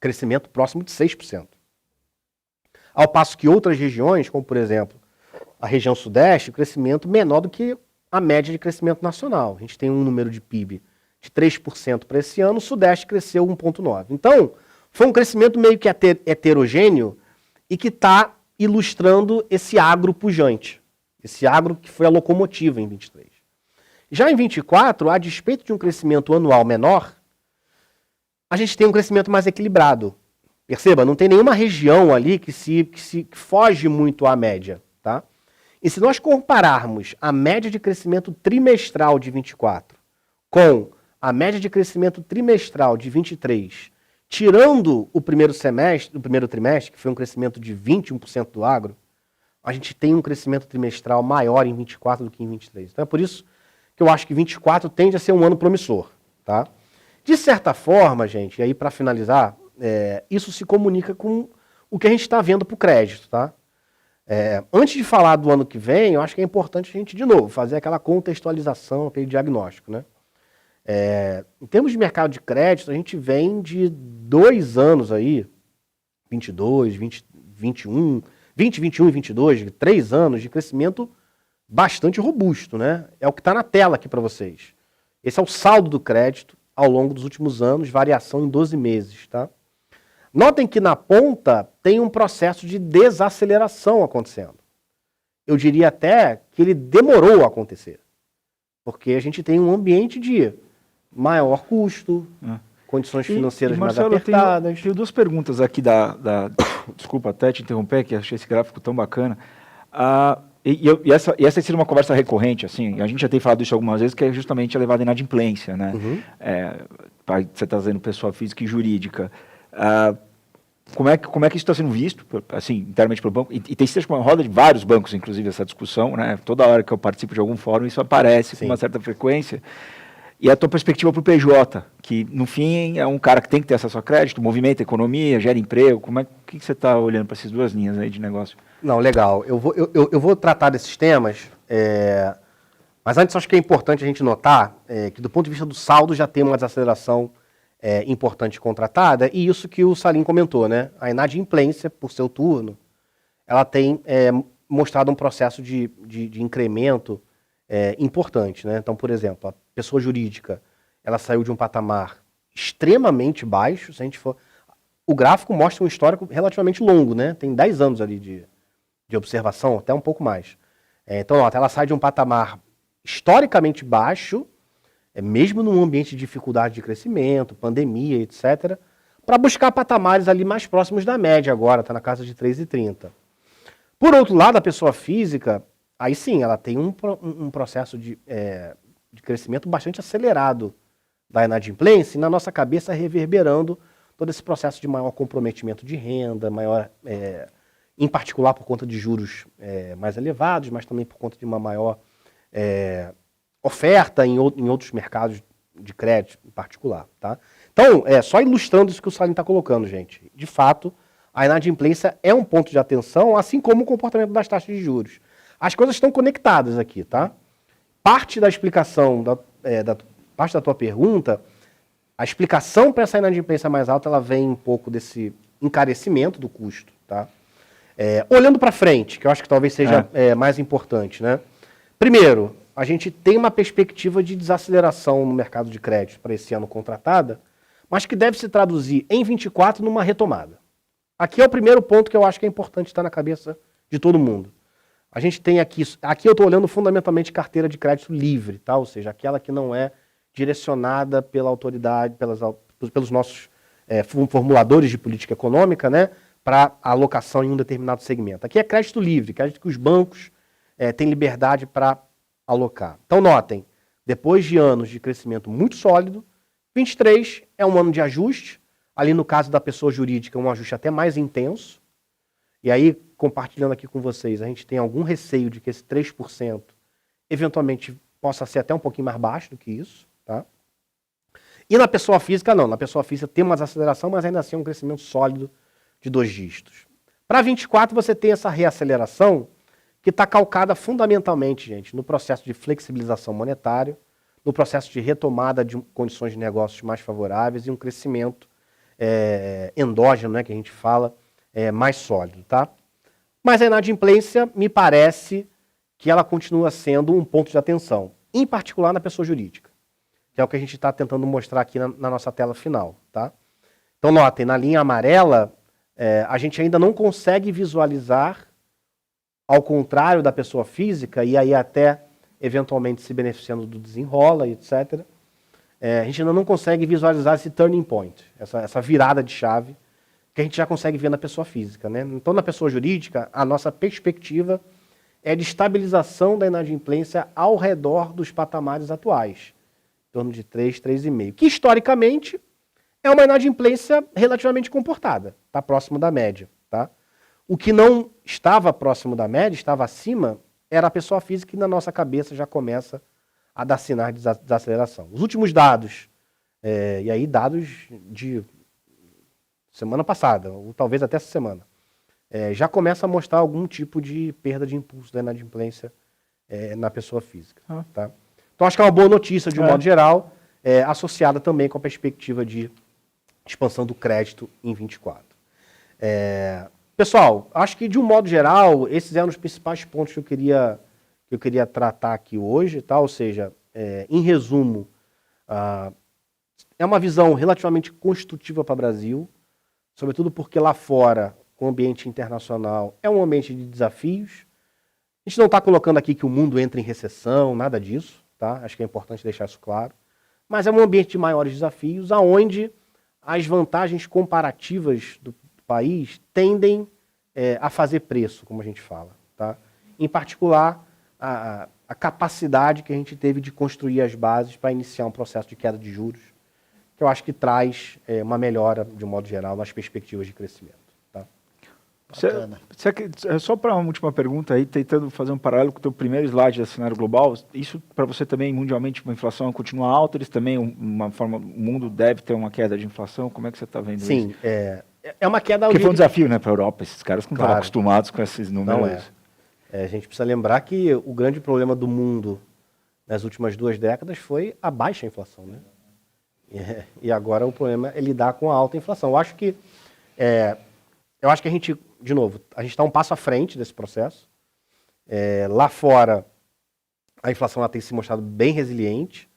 crescimento próximo de 6%. Ao passo que outras regiões, como por exemplo a região Sudeste, crescimento menor do que a média de crescimento nacional. A gente tem um número de PIB de 3% para esse ano, o Sudeste cresceu 1,9%. Então, foi um crescimento meio que heterogêneo e que está ilustrando esse agro pujante, esse agro que foi a locomotiva em 23. Já em 24, a despeito de um crescimento anual menor, a gente tem um crescimento mais equilibrado. Perceba, não tem nenhuma região ali que foge muito à média. Tá? E se nós compararmos a média de crescimento trimestral de 24 com a média de crescimento trimestral de 23, tirando o primeiro trimestre, que foi um crescimento de 21% do agro, a gente tem um crescimento trimestral maior em 24 do que em 23. Então é por isso que eu acho que 24 tende a ser um ano promissor. Tá? De certa forma, gente, e aí para finalizar, isso se comunica com o que a gente está vendo para o crédito. Tá? Antes de falar do ano que vem, eu acho que é importante a gente, de novo, fazer aquela contextualização, aquele diagnóstico. Né? Em termos de mercado de crédito, a gente vem de 2 anos aí, 22, 21 e 22, 3 anos de crescimento bastante robusto. Né? É o que está na tela aqui para vocês. Esse é o saldo do crédito ao longo dos últimos anos, variação em 12 meses. Tá? Notem que na ponta tem um processo de desaceleração acontecendo. Eu diria até que ele demorou a acontecer. Porque a gente tem um ambiente de maior custo, condições financeiras Marcelo, mais apertadas. Eu tenho 2 perguntas aqui desculpa até te interromper, que achei esse gráfico tão bacana. Essa tem sido uma conversa recorrente, assim, a gente já tem falado isso algumas vezes, que é justamente a elevada inadimplência, né? Você está dizendo pessoa física e jurídica. Como é que isso está sendo visto, assim, internamente pelo banco? E tem sido uma roda de vários bancos, inclusive, essa discussão, né? Toda hora que eu participo de algum fórum, isso aparece com uma certa frequência. E a tua perspectiva para o PJ, que, no fim, é um cara que tem que ter acesso a crédito, movimenta a economia, gera emprego. O que você está olhando para essas 2 linhas aí de negócio? Não, legal. Eu vou tratar desses temas, mas antes acho que é importante a gente notar que, do ponto de vista do saldo, já tem uma desaceleração importante contratada, e isso que o Salim comentou, né? A inadimplência, por seu turno, ela tem mostrado um processo de incremento importante, né? Então, por exemplo, a pessoa jurídica, ela saiu de um patamar extremamente baixo, se a gente for... O gráfico mostra um histórico relativamente longo, né? Tem 10 anos ali de observação, até um pouco mais. Então, nota, ela sai de um patamar historicamente baixo, mesmo num ambiente de dificuldade de crescimento, pandemia, etc., para buscar patamares ali mais próximos da média agora, está na casa de 3,30. Por outro lado, a pessoa física, aí sim, ela tem um processo de crescimento bastante acelerado da inadimplência e na nossa cabeça reverberando todo esse processo de maior comprometimento de renda, maior, em particular por conta de juros mais elevados, mas também por conta de uma maior oferta em outros mercados de crédito em particular. Tá? Então, só ilustrando isso que o Salim está colocando, gente. De fato, a inadimplência é um ponto de atenção, assim como o comportamento das taxas de juros. As coisas estão conectadas aqui, tá? Parte da explicação, parte da tua pergunta, a explicação para essa inadimplência mais alta, ela vem um pouco desse encarecimento do custo, tá? Olhando para frente, que eu acho que talvez seja mais importante, né? Primeiro, a gente tem uma perspectiva de desaceleração no mercado de crédito para esse ano contratada, mas que deve se traduzir em 24 numa retomada. Aqui é o primeiro ponto que eu acho que é importante estar na cabeça de todo mundo. A gente tem aqui eu estou olhando fundamentalmente carteira de crédito livre, tá? Ou seja, aquela que não é direcionada pela autoridade, pelos nossos formuladores de política econômica, né, para alocação em um determinado segmento. Aqui é crédito livre, crédito que os bancos têm liberdade para alocar. Então notem, depois de anos de crescimento muito sólido, 23 é um ano de ajuste, ali no caso da pessoa jurídica um ajuste até mais intenso, e aí compartilhando aqui com vocês, a gente tem algum receio de que esse 3% eventualmente possa ser até um pouquinho mais baixo do que isso, tá? E na pessoa física não, na pessoa física tem uma desaceleração, mas ainda assim é um crescimento sólido de 2 dígitos. Para 24 você tem essa reaceleração que está calcada fundamentalmente, gente, no processo de flexibilização monetária, no processo de retomada de condições de negócios mais favoráveis e um crescimento endógeno, né, que a gente fala, mais sólido, tá? Mas a inadimplência me parece que ela continua sendo um ponto de atenção, em particular na pessoa jurídica, que é o que a gente está tentando mostrar aqui na nossa tela final, tá? Então notem, na linha amarela, a gente ainda não consegue visualizar, ao contrário da pessoa física, e aí até eventualmente se beneficiando do desenrola, etc., a gente ainda não consegue visualizar esse turning point, essa virada de chave, que a gente já consegue ver na pessoa física, né? Então, na pessoa jurídica, a nossa perspectiva é de estabilização da inadimplência ao redor dos patamares atuais, em torno de 3, 3,5, que historicamente é uma inadimplência relativamente comportada, está próximo da média, tá? O que não estava próximo da média, estava acima, era a pessoa física que na nossa cabeça já começa a dar sinais de desaceleração. Os últimos dados, e aí dados de semana passada, ou talvez até essa semana, já começa a mostrar algum tipo de perda de impulso da inadimplência na pessoa física. Tá? Então acho que é uma boa notícia, de um modo geral, associada também com a perspectiva de expansão do crédito em 24. Pessoal, acho que de um modo geral, esses eram os principais pontos que eu queria tratar aqui hoje, tá? Ou seja, em resumo, é uma visão relativamente construtiva para o Brasil, sobretudo porque lá fora, com o ambiente internacional, é um ambiente de desafios. A gente não está colocando aqui que o mundo entra em recessão, nada disso, tá? Acho que é importante deixar isso claro. Mas é um ambiente de maiores desafios, aonde as vantagens comparativas do país tendem a fazer preço, como a gente fala, tá? Em particular, a capacidade que a gente teve de construir as bases para iniciar um processo de queda de juros, que eu acho que traz uma melhora, de um modo geral, nas perspectivas de crescimento. Tá? Só para uma última pergunta aí, tentando fazer um paralelo com o teu primeiro slide do cenário global, isso para você também, mundialmente, a inflação continua alta, eles também, o mundo deve ter uma queda de inflação, como é que você está vendo isso? Sim, é uma queda... Porque foi um desafio, né, para a Europa, esses caras não estavam Claro. acostumados com esses números. Não a gente precisa lembrar que o grande problema do mundo nas últimas 2 décadas foi a baixa inflação, né? E agora o problema é lidar com a alta inflação. Eu acho que a gente, de novo, a gente está um passo à frente desse processo. Lá fora, a inflação ela tem se mostrado bem resiliente.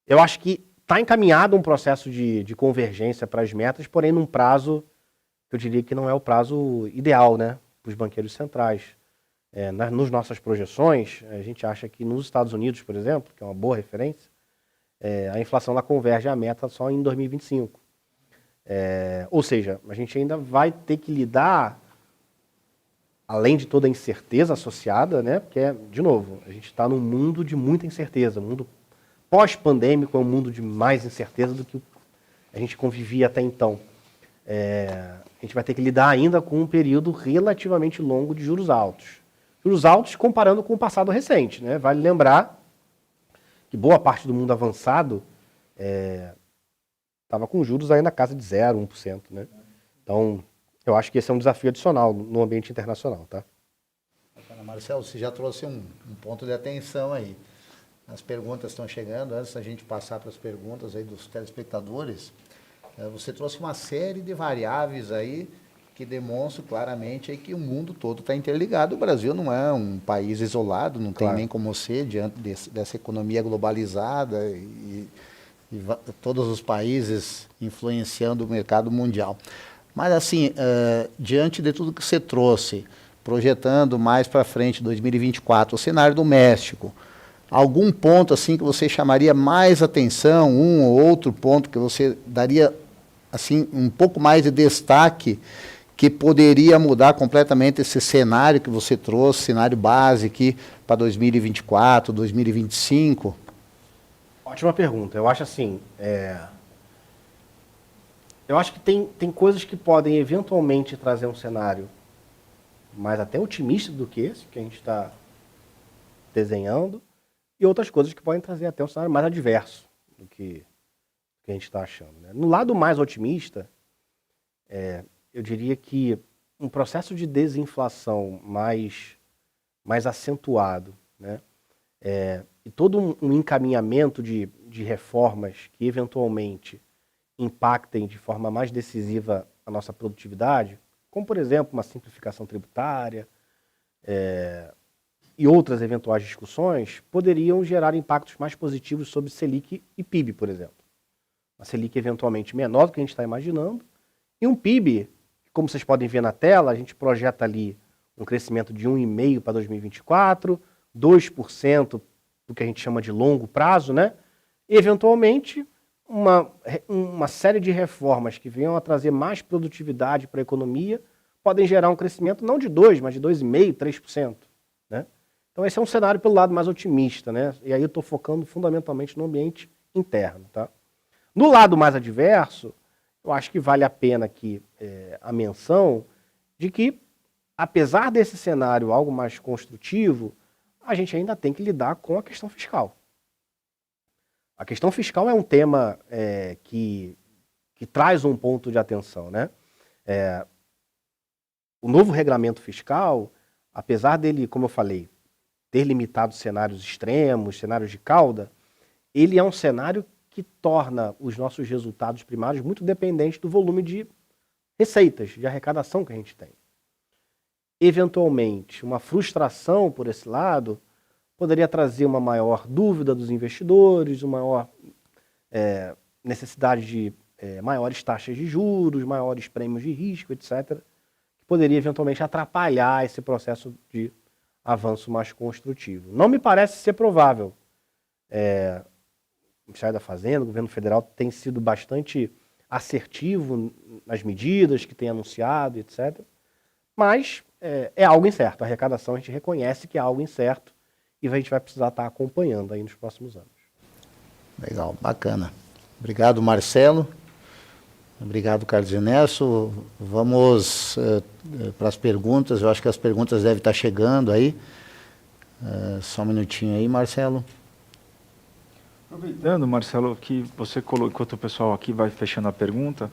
Eu acho que está encaminhado um processo de convergência para as metas, porém num prazo que eu diria que não é o prazo ideal, né, para os banqueiros centrais. Nas nossas projeções, a gente acha que nos Estados Unidos, por exemplo, que é uma boa referência, a inflação ela converge à meta só em 2025. Ou seja, a gente ainda vai ter que lidar, além de toda a incerteza associada, né, porque, de novo, a gente está num mundo de muita incerteza. O mundo pós-pandêmico é um mundo de mais incerteza do que a gente convivia até então. A gente vai ter que lidar ainda com um período relativamente longo de juros altos. Juros altos comparando com o passado recente, né? Vale lembrar que boa parte do mundo avançado estava com juros aí na casa de 0, 1%, né? Então, eu acho que esse é um desafio adicional no ambiente internacional, tá? Marcelo, você já trouxe um ponto de atenção aí. As perguntas estão chegando, antes da gente passar para as perguntas aí dos telespectadores, você trouxe uma série de variáveis aí que demonstram claramente aí que o mundo todo está interligado. O Brasil não é um país isolado, não tem nem como ser diante dessa economia globalizada e todos os países influenciando o mercado mundial. Mas assim, diante de tudo que você trouxe, projetando mais para frente, 2024, o cenário doméstico, algum ponto assim que você chamaria mais atenção, um ou outro ponto que você daria assim um pouco mais de destaque, que poderia mudar completamente esse cenário que você trouxe, cenário base aqui para 2024, 2025? Ótima pergunta. Eu acho assim, eu acho que tem coisas que podem eventualmente trazer um cenário mais até otimista do que esse que a gente está desenhando, e outras coisas que podem trazer até um cenário mais adverso do que a gente está achando, né? No lado mais otimista, eu diria que um processo de desinflação mais acentuado, né? E todo um encaminhamento de reformas que eventualmente impactem de forma mais decisiva a nossa produtividade, como, por exemplo, uma simplificação tributária e outras eventuais discussões, poderiam gerar impactos mais positivos sobre Selic e PIB, por exemplo. Uma Selic eventualmente menor do que a gente está imaginando, e um PIB, como vocês podem ver na tela, a gente projeta ali um crescimento de 1,5% para 2024, 2% do que a gente chama de longo prazo, né? E, eventualmente, uma série de reformas que venham a trazer mais produtividade para a economia podem gerar um crescimento não de 2%, mas de 2,5%, 3%. Né? Então esse é um cenário pelo lado mais otimista, né? E aí eu estou focando fundamentalmente no ambiente interno. Tá? No lado mais adverso, eu acho que vale a pena aqui a menção de que, apesar desse cenário algo mais construtivo, a gente ainda tem que lidar com a questão fiscal. A questão fiscal é um tema que traz um ponto de atenção, né? O novo regulamento fiscal, apesar dele, como eu falei, ter limitado cenários extremos, cenários de cauda, ele é um cenário que torna os nossos resultados primários muito dependentes do volume de receitas, de arrecadação que a gente tem. Eventualmente, uma frustração por esse lado poderia trazer uma maior dúvida dos investidores, uma maior necessidade de maiores taxas de juros, maiores prêmios de risco, etc., que poderia eventualmente atrapalhar esse processo de avanço mais construtivo. Não me parece ser provável. O Ministério da Fazenda, o governo federal tem sido bastante assertivo nas medidas que tem anunciado, etc., mas é algo incerto. A arrecadação a gente reconhece que é algo incerto e a gente vai precisar estar acompanhando aí nos próximos anos. Legal, bacana. Obrigado, Marcelo. Obrigado, Carlos Ernesto. Vamos para as perguntas. Eu acho que as perguntas devem estar chegando aí. Só um minutinho aí, Marcelo. Aproveitando, Marcelo, que você colocou, enquanto o pessoal aqui vai fechando a pergunta,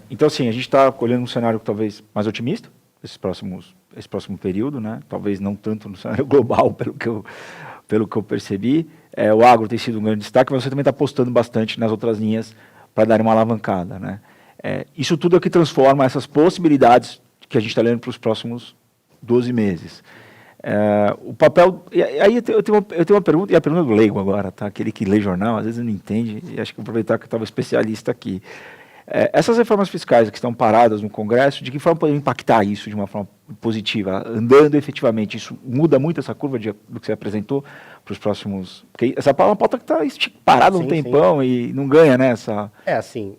então, assim, a gente está olhando um cenário talvez mais otimista, esse próximo período, né? Talvez não tanto no cenário global, pelo que pelo que eu percebi, o agro tem sido um grande destaque, mas você também está apostando bastante nas outras linhas para dar uma alavancada, né? Isso tudo é o que transforma essas possibilidades que a gente está lendo para os próximos 12 meses. O papel... Aí eu tenho uma pergunta, e a pergunta do leigo agora, tá? Aquele que lê jornal, às vezes não entende, e acho que vou aproveitar que eu estava especialista aqui. Essas reformas fiscais que estão paradas no Congresso, de que forma podem impactar isso de uma forma positiva, andando efetivamente? Isso muda muito essa curva do que você apresentou para os próximos... Porque essa é uma pauta que está parada um tempão e não ganha, né? Assim,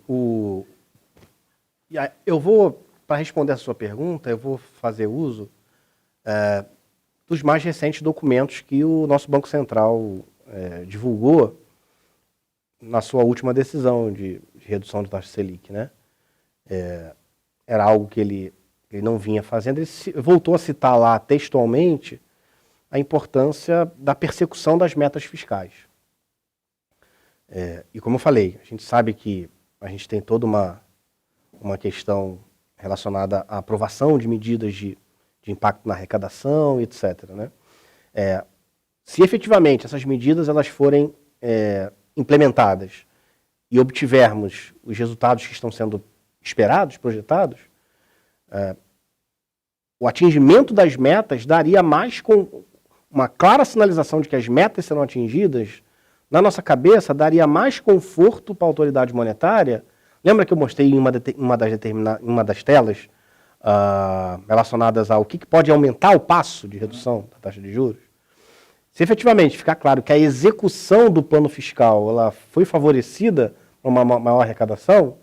eu vou, para responder a sua pergunta, eu vou fazer uso dos mais recentes documentos que o nosso Banco Central divulgou na sua última decisão de redução de taxa Selic, né? Era algo que ele não vinha fazendo. Ele voltou a citar lá textualmente a importância da persecução das metas fiscais. E como eu falei, a gente sabe que a gente tem toda uma questão relacionada à aprovação de medidas de impacto na arrecadação, etc., né? Se efetivamente essas medidas elas forem implementadas e obtivermos os resultados que estão sendo esperados, projetados, o atingimento das metas daria mais, com uma clara sinalização de que as metas serão atingidas, na nossa cabeça daria mais conforto para a autoridade monetária. Lembra que eu mostrei em uma das telas relacionadas ao que pode aumentar o passo de redução da taxa de juros? Se efetivamente ficar claro que a execução do plano fiscal ela foi favorecida por uma maior arrecadação,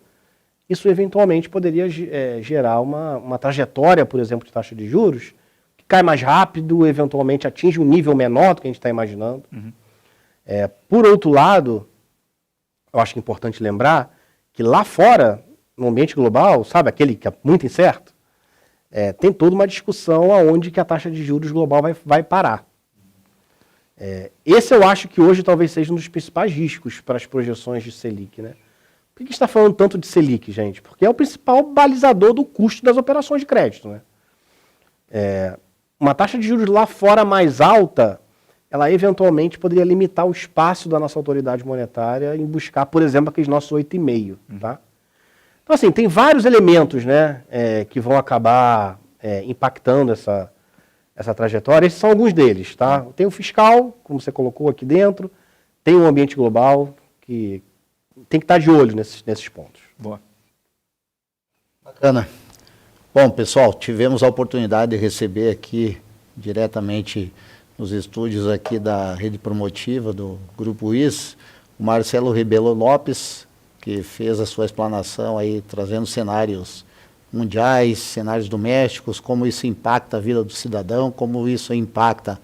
isso eventualmente poderia gerar uma trajetória, por exemplo, de taxa de juros, que cai mais rápido, eventualmente atinge um nível menor do que a gente está imaginando. Uhum. Por outro lado, eu acho que é importante lembrar que lá fora, no ambiente global, sabe, aquele que é muito incerto, tem toda uma discussão aonde que a taxa de juros global vai parar. Esse eu acho que hoje talvez seja um dos principais riscos para as projeções de Selic, né? Por que a gente está falando tanto de Selic, gente? Porque é o principal balizador do custo das operações de crédito, né? Uma taxa de juros lá fora mais alta, ela eventualmente poderia limitar o espaço da nossa autoridade monetária em buscar, por exemplo, aqueles nossos 8,5, tá? Então, assim, tem vários elementos, né, que vão acabar impactando essa trajetória. Esses são alguns deles, tá? Tem o fiscal, como você colocou aqui dentro, tem o ambiente global, que tem que estar de olho nesses pontos. Boa. Bacana. Bom, pessoal, tivemos a oportunidade de receber aqui, diretamente nos estúdios aqui da Rede Promotiva, do Grupo IS, o Marcelo Rebelo Lopes, que fez a sua explanação aí, trazendo cenários mundiais, cenários domésticos, como isso impacta a vida do cidadão, como isso impacta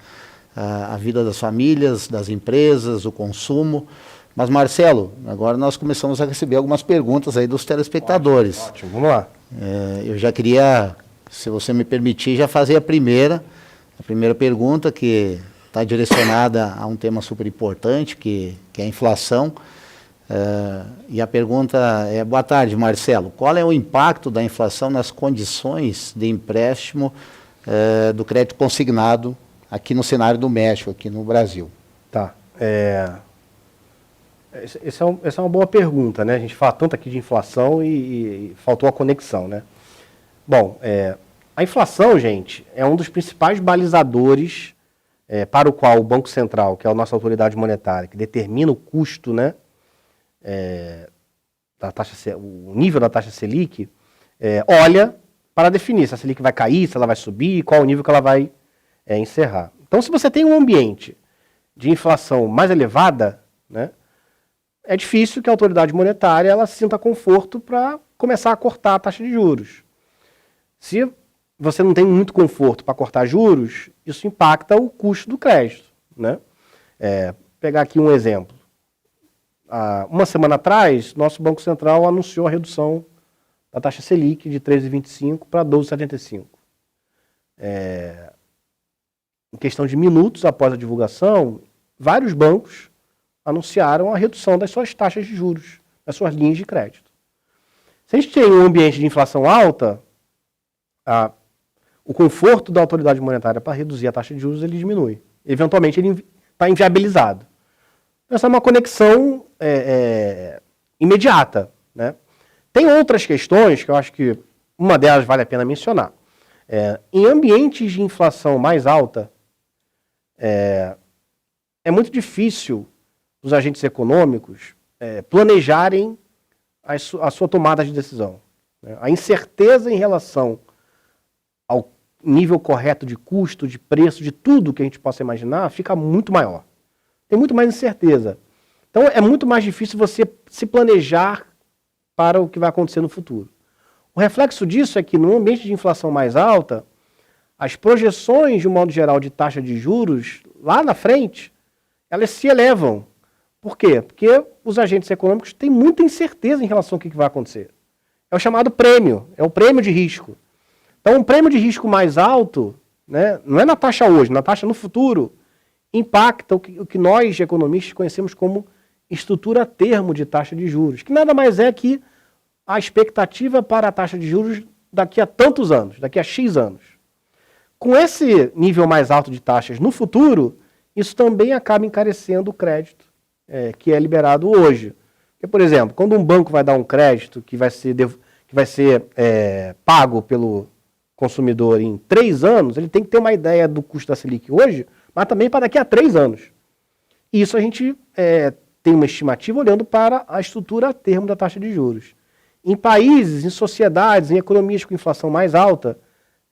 a vida das famílias, das empresas, o consumo. Mas, Marcelo, agora nós começamos a receber algumas perguntas aí dos telespectadores. Ótimo, vamos lá. Eu já queria, se você me permitir, já fazer a primeira pergunta, que está direcionada a um tema super importante, que é a inflação. E a pergunta é: boa tarde, Marcelo. Qual é o impacto da inflação nas condições de empréstimo do crédito consignado aqui no cenário doméstico, aqui no Brasil? Tá. Essa é uma boa pergunta, né? A gente fala tanto aqui de inflação e faltou a conexão, né? Bom, a inflação, gente, é um dos principais balizadores para o qual o Banco Central, que é a nossa autoridade monetária, que determina o custo, né, o nível da taxa Selic, olha para definir se a Selic vai cair, se ela vai subir, qual o nível que ela vai encerrar. Então, se você tem um ambiente de inflação mais elevada, né, é difícil que a autoridade monetária ela sinta conforto para começar a cortar a taxa de juros. Se você não tem muito conforto para cortar juros, isso impacta o custo do crédito, né? Pegar aqui um exemplo. Uma semana atrás, nosso Banco Central anunciou a redução da taxa Selic de 13,25 para 12,75. Em questão de minutos após a divulgação, vários bancos anunciaram a redução das suas taxas de juros, das suas linhas de crédito. Se a gente tem um ambiente de inflação alta, o conforto da autoridade monetária para reduzir a taxa de juros ele diminui. Eventualmente ele está inviabilizado. Essa é uma conexão imediata, né? Tem outras questões que eu acho que uma delas vale a pena mencionar. Em ambientes de inflação mais alta, é muito difícil os agentes econômicos planejarem a sua tomada de decisão, né? A incerteza em relação ao nível correto de custo, de preço, de tudo que a gente possa imaginar, fica muito maior. Tem muito mais incerteza. Então é muito mais difícil você se planejar para o que vai acontecer no futuro. O reflexo disso é que no ambiente de inflação mais alta, as projeções, de um modo geral, de taxa de juros, lá na frente, elas se elevam. Por quê? Porque os agentes econômicos têm muita incerteza em relação ao que vai acontecer. É o chamado prêmio, é o prêmio de risco. Então, um prêmio de risco mais alto, né, não é na taxa hoje, na taxa no futuro, impacta o que nós, economistas, conhecemos como estrutura termo de taxa de juros, que nada mais é que a expectativa para a taxa de juros daqui a tantos anos, daqui a X anos. Com esse nível mais alto de taxas no futuro, isso também acaba encarecendo o crédito que é liberado hoje. Porque, por exemplo, quando um banco vai dar um crédito que vai ser pago pelo consumidor em 3 anos, ele tem que ter uma ideia do custo da Selic hoje, mas também para daqui a 3 anos. E isso a gente tem uma estimativa olhando para a estrutura a termo da taxa de juros. Em países, em sociedades, em economias com inflação mais alta,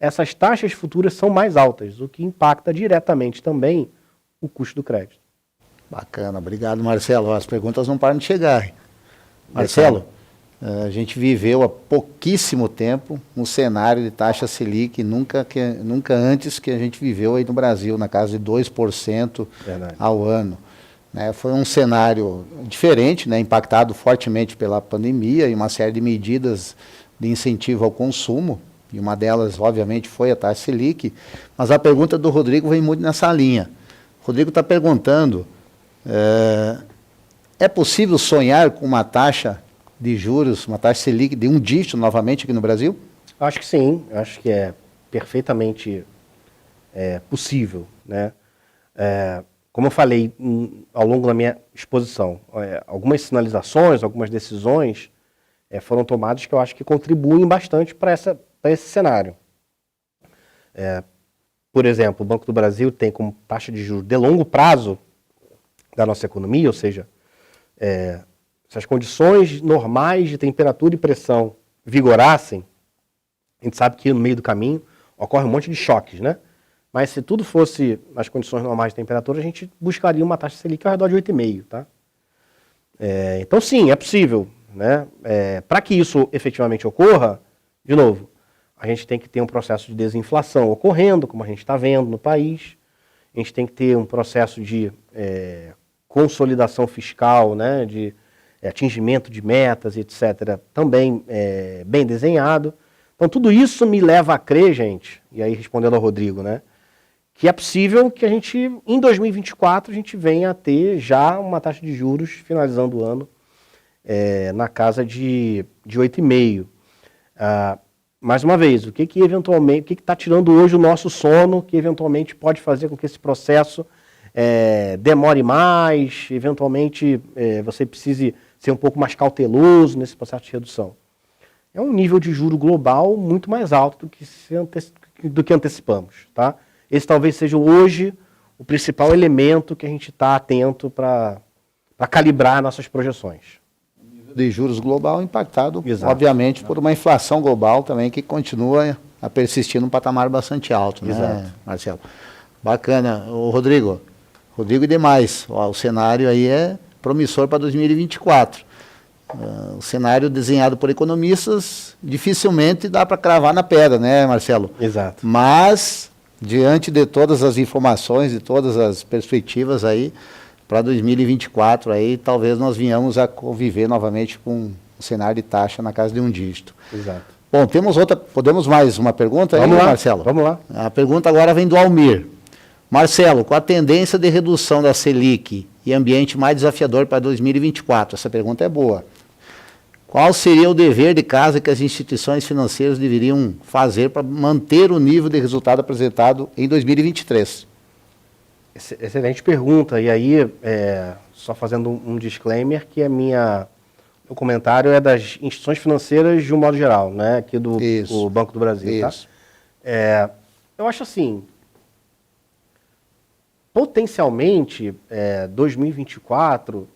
essas taxas futuras são mais altas, o que impacta diretamente também o custo do crédito. Bacana, obrigado, Marcelo. As perguntas não param de chegar, hein? Marcelo, a gente viveu há pouquíssimo tempo um cenário de taxa Selic nunca antes que a gente viveu aí no Brasil, na casa de 2% ao ano. Né? Foi um cenário diferente, né? Impactado fortemente pela pandemia e uma série de medidas de incentivo ao consumo, e uma delas, obviamente, foi a taxa Selic, mas a pergunta do Rodrigo vem muito nessa linha. O Rodrigo está perguntando, é possível sonhar com uma taxa de juros, uma taxa Selic de 1 dígito novamente aqui no Brasil? Acho que sim, acho que é perfeitamente possível, né? Como eu falei ao longo da minha exposição, algumas sinalizações, algumas decisões foram tomadas que eu acho que contribuem bastante para esse cenário. Por exemplo, o Banco do Brasil tem como taxa de juros de longo prazo da nossa economia, ou seja, se as condições normais de temperatura e pressão vigorassem, a gente sabe que no meio do caminho ocorre um monte de choques, né? Mas se tudo fosse nas condições normais de temperatura, a gente buscaria uma taxa Selic ao redor de 8,5, tá? Então sim, é possível, né? Para que isso efetivamente ocorra, de novo, a gente tem que ter um processo de desinflação ocorrendo, como a gente está vendo no país. A gente tem que ter um processo de consolidação fiscal, né, de atingimento de metas, etc., também bem desenhado. Então, tudo isso me leva a crer, gente, e aí respondendo ao Rodrigo, né, que é possível que a gente, em 2024, a gente venha a ter já uma taxa de juros, finalizando o ano, na casa de 8,5. Mais uma vez, o que está tirando hoje o nosso sono, que eventualmente pode fazer com que esse processo demore mais, eventualmente você precise ser um pouco mais cauteloso nesse processo de redução? É um nível de juro global muito mais alto do que antecipamos, tá? Esse talvez seja hoje o principal elemento que a gente está atento para calibrar nossas projeções. De juros global impactado, Exato. Obviamente, por uma inflação global também que continua a persistir num patamar bastante alto, né, Exato. Marcelo? Bacana. O Rodrigo e demais, o cenário aí é promissor para 2024. O cenário desenhado por economistas dificilmente dá para cravar na pedra, né, Marcelo? Exato. Mas, diante de todas as informações e todas as perspectivas aí, para 2024, aí, talvez nós venhamos a conviver novamente com um cenário de taxa na casa de 1 dígito. Exato. Bom, podemos mais uma pergunta aí, Vamos lá, Marcelo? vamos lá. A pergunta agora vem do Almir. Marcelo, com a tendência de redução da Selic e ambiente mais desafiador para 2024, essa pergunta é boa. Qual seria o dever de casa que as instituições financeiras deveriam fazer para manter o nível de resultado apresentado em 2023? Excelente pergunta. E aí, só fazendo um disclaimer, que o comentário é das instituições financeiras de um modo geral, né? Aqui do o Banco do Brasil, Isso. tá? Eu acho assim, potencialmente, 2024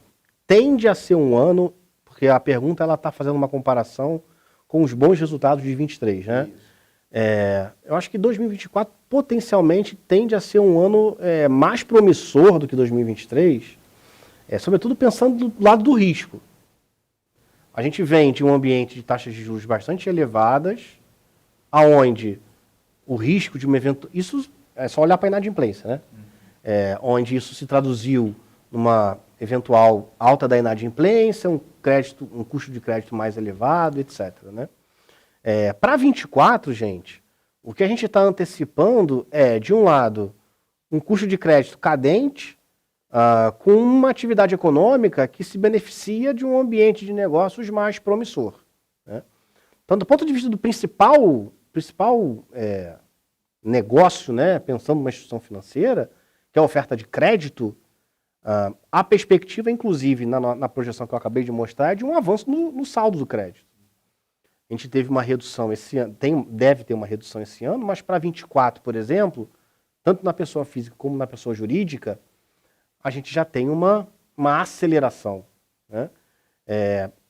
tende a ser um ano, porque a pergunta ela está fazendo uma comparação com os bons resultados de 23, né? Eu acho que 2024 potencialmente tende a ser um ano mais promissor do que 2023, sobretudo pensando do lado do risco. A gente vem de um ambiente de taxas de juros bastante elevadas, aonde o risco de um evento... Isso é só olhar para a inadimplência, né? Onde isso se traduziu numa eventual alta da inadimplência, um custo de crédito mais elevado, etc. Né? Para 24, gente, o que a gente está antecipando é, de um lado, um custo de crédito cadente, com uma atividade econômica que se beneficia de um ambiente de negócios mais promissor. Né? Então, do ponto de vista do principal negócio, né, pensando numa instituição financeira, que é a oferta de crédito, a perspectiva, inclusive, na projeção que eu acabei de mostrar, é de um avanço no saldo do crédito. A gente teve uma redução esse ano, deve ter uma redução esse ano, mas para 24, por exemplo, tanto na pessoa física como na pessoa jurídica, a gente já tem uma aceleração. Né?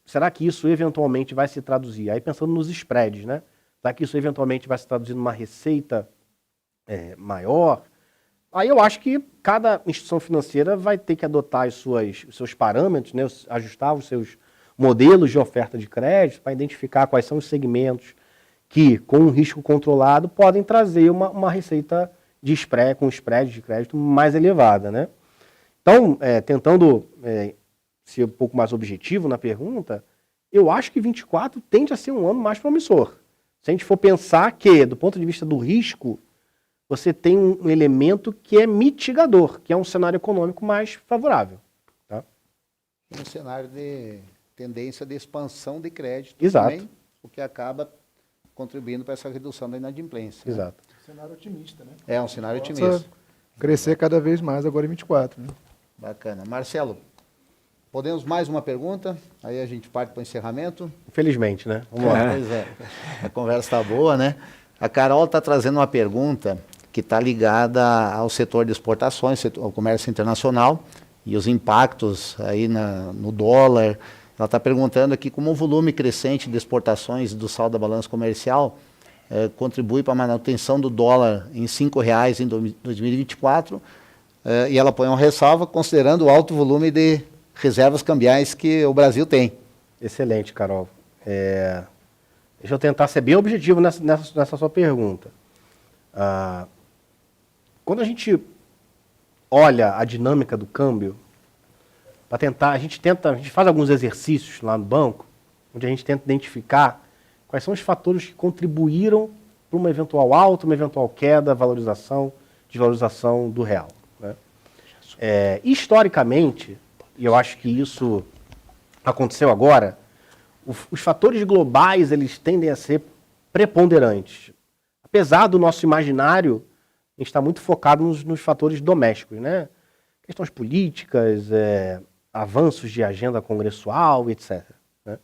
Será que isso eventualmente vai se traduzir? Aí pensando nos spreads, né? Será que isso eventualmente vai se traduzir numa receita maior? Aí eu acho que cada instituição financeira vai ter que adotar os seus parâmetros, né? Ajustar os seus modelos de oferta de crédito para identificar quais são os segmentos que, com um risco controlado, podem trazer uma receita com spread de crédito mais elevada. Né? Então, tentando ser um pouco mais objetivo na pergunta, eu acho que 24 tende a ser um ano mais promissor. Se a gente for pensar que, do ponto de vista do risco, você tem um elemento que é mitigador, que é um cenário econômico mais favorável. Tá? Um cenário de tendência de expansão de crédito. Exato. Também, o que acaba contribuindo para essa redução da inadimplência. Exato. Né? Cenário otimista, né? É um cenário otimista. Crescer cada vez mais agora em 24, né? Bacana. Marcelo, podemos mais uma pergunta? Aí a gente parte para o encerramento. Infelizmente, né? Vamos lá. Pois é, a conversa está boa, né? A Carol está trazendo uma pergunta que está ligada ao setor de exportações, ao comércio internacional e os impactos aí no dólar. Ela está perguntando aqui como o volume crescente de exportações do saldo da balança comercial contribui para a manutenção do dólar em R$ 5,00 em 2024, e ela põe uma ressalva considerando o alto volume de reservas cambiais que o Brasil tem. Excelente, Carol. Deixa eu tentar ser bem objetivo nessa sua pergunta. Quando a gente olha a dinâmica do câmbio, para tentar, a gente faz alguns exercícios lá no banco, onde a gente tenta identificar quais são os fatores que contribuíram para uma eventual alta, uma eventual queda, desvalorização do real. Né? Historicamente, e eu acho que isso aconteceu agora, os fatores globais eles tendem a ser preponderantes. Apesar do nosso imaginário, a gente está muito focado nos fatores domésticos, né? Questões políticas, avanços de agenda congressual, etc. Né?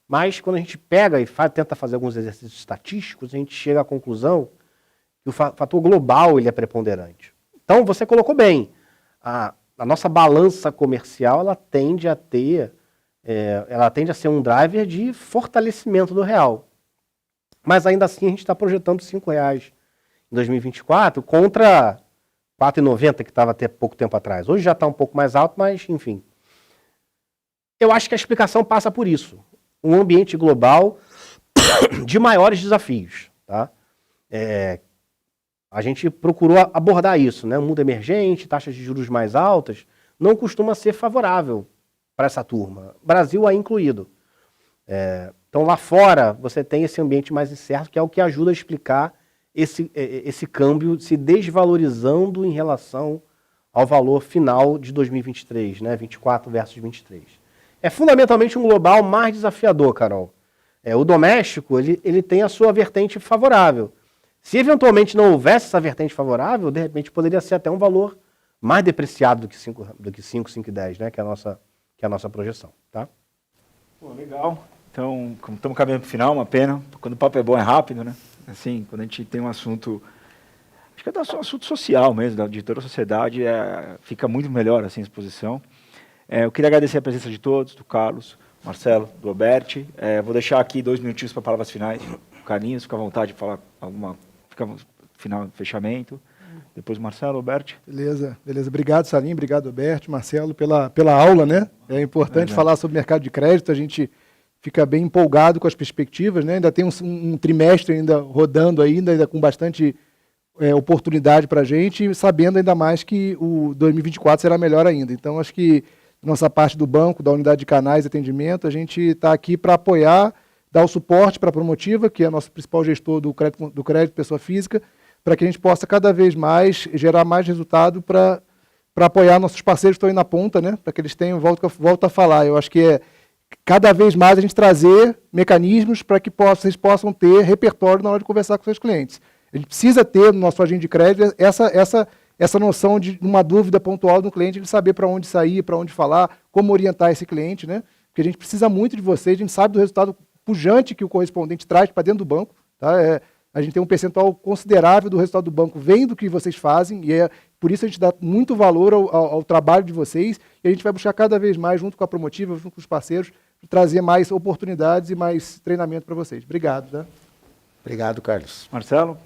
Mas quando a gente pega e tenta fazer alguns exercícios estatísticos, a gente chega à conclusão que o fator global ele é preponderante. Então, você colocou bem, a nossa balança comercial ela tende a ser um driver de fortalecimento do real. Mas ainda assim a gente está projetando R$ 5,00 em 2024 contra R$ 4,90 que estava até pouco tempo atrás. Hoje já está um pouco mais alto, mas enfim. Eu acho que a explicação passa por isso. Um ambiente global de maiores desafios. Tá? A gente procurou abordar isso. Né? Um mundo emergente, taxas de juros mais altas, não costuma ser favorável para essa turma. Brasil é incluído. Então lá fora você tem esse ambiente mais incerto, que é o que ajuda a explicar esse câmbio se desvalorizando em relação ao valor final de 2023, né? 24 versus 23. É fundamentalmente um global mais desafiador, Carol. O doméstico ele tem a sua vertente favorável. Se eventualmente não houvesse essa vertente favorável, de repente poderia ser até um valor mais depreciado do que 5,10, né? Que é a nossa projeção, tá? Pô, legal. Então, como estamos caminhando para o final, uma pena. Quando o papo é bom, é rápido, né? Assim, quando a gente tem um assunto, acho que é um assunto social mesmo, de toda a sociedade, fica muito melhor assim, a exposição. Eu queria agradecer a presença de todos, do Carlos, Marcelo, do Alberti. Vou deixar aqui 2 minutinhos para palavras finais. Carlinhos, fica à vontade de falar alguma, final, fechamento. Depois Marcelo, Alberti. Beleza. Obrigado, Salim, obrigado, Alberti, Marcelo, pela aula, né? É importante falar sobre mercado de crédito, a gente fica bem empolgado com as perspectivas, né? Ainda tem um trimestre ainda rodando ainda com bastante oportunidade para a gente, sabendo ainda mais que o 2024 será melhor ainda. Então, acho que nossa parte do banco, da unidade de canais de atendimento, a gente está aqui para apoiar, dar o suporte para a Promotiva, que é nosso principal gestor do crédito pessoa física, para que a gente possa cada vez mais gerar mais resultado para apoiar nossos parceiros que estão aí na ponta, né? Para que eles tenham, volto a falar, eu acho que cada vez mais a gente trazer mecanismos para que vocês possam ter repertório na hora de conversar com seus clientes. A gente precisa ter no nosso agente de crédito essa noção de uma dúvida pontual do cliente, de saber para onde sair, para onde falar, como orientar esse cliente, né? Porque a gente precisa muito de vocês, a gente sabe do resultado pujante que o correspondente traz para dentro do banco, tá? A gente tem um percentual considerável do resultado do banco, vem do que vocês fazem, e por isso a gente dá muito valor ao trabalho de vocês, e a gente vai buscar cada vez mais, junto com a Promotiva, junto com os parceiros, trazer mais oportunidades e mais treinamento para vocês. Obrigado. Tá? Obrigado, Carlos. Marcelo?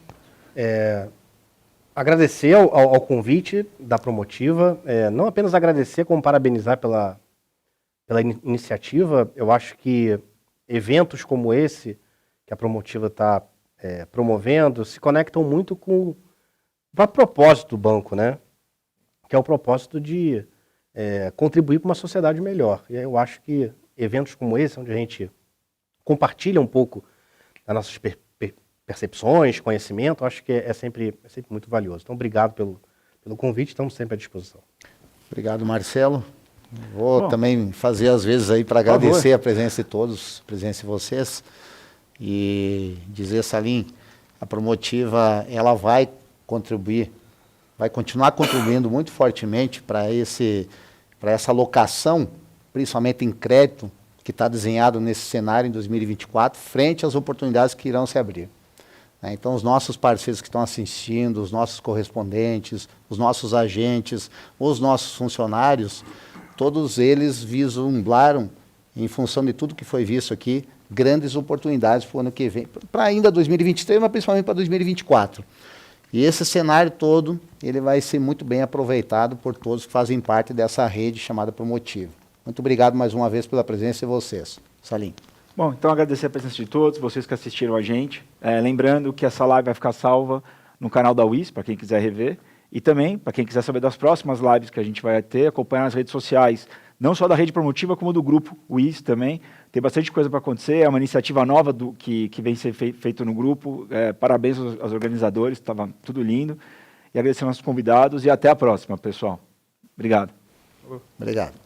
Agradecer ao convite da Promotiva, não apenas agradecer, como parabenizar pela iniciativa. Eu acho que eventos como esse, que a Promotiva está promovendo, se conectam muito com o propósito do banco, né? Que é o propósito de contribuir para uma sociedade melhor. E eu acho que eventos como esse, onde a gente compartilha um pouco das nossas percepções, conhecimento, acho que é sempre muito valioso. Então, obrigado pelo convite, estamos sempre à disposição. Obrigado, Marcelo. Vou também fazer às vezes aí para agradecer a presença de todos, a presença de vocês, e dizer, Salim, a Promotiva, ela vai contribuir, vai continuar contribuindo muito fortemente para essa alocação, principalmente em crédito, que está desenhado nesse cenário em 2024, frente às oportunidades que irão se abrir. Então, os nossos parceiros que estão assistindo, os nossos correspondentes, os nossos agentes, os nossos funcionários, todos eles vislumbraram, em função de tudo que foi visto aqui, grandes oportunidades para o ano que vem, para ainda 2023, mas principalmente para 2024. E esse cenário todo, ele vai ser muito bem aproveitado por todos que fazem parte dessa rede chamada Promotiva. Muito obrigado mais uma vez pela presença de vocês. Salim. Bom, então agradecer a presença de todos, vocês que assistiram a gente. Lembrando que essa live vai ficar salva no canal da UIS, para quem quiser rever. E também, para quem quiser saber das próximas lives que a gente vai ter, acompanhar nas redes sociais, não só da Rede Promotiva, como do grupo UIS também. Tem bastante coisa para acontecer, é uma iniciativa nova que vem ser feito no grupo. Parabéns aos organizadores, estava tudo lindo. E agradecer aos nossos convidados e até a próxima, pessoal. Obrigado. Obrigado.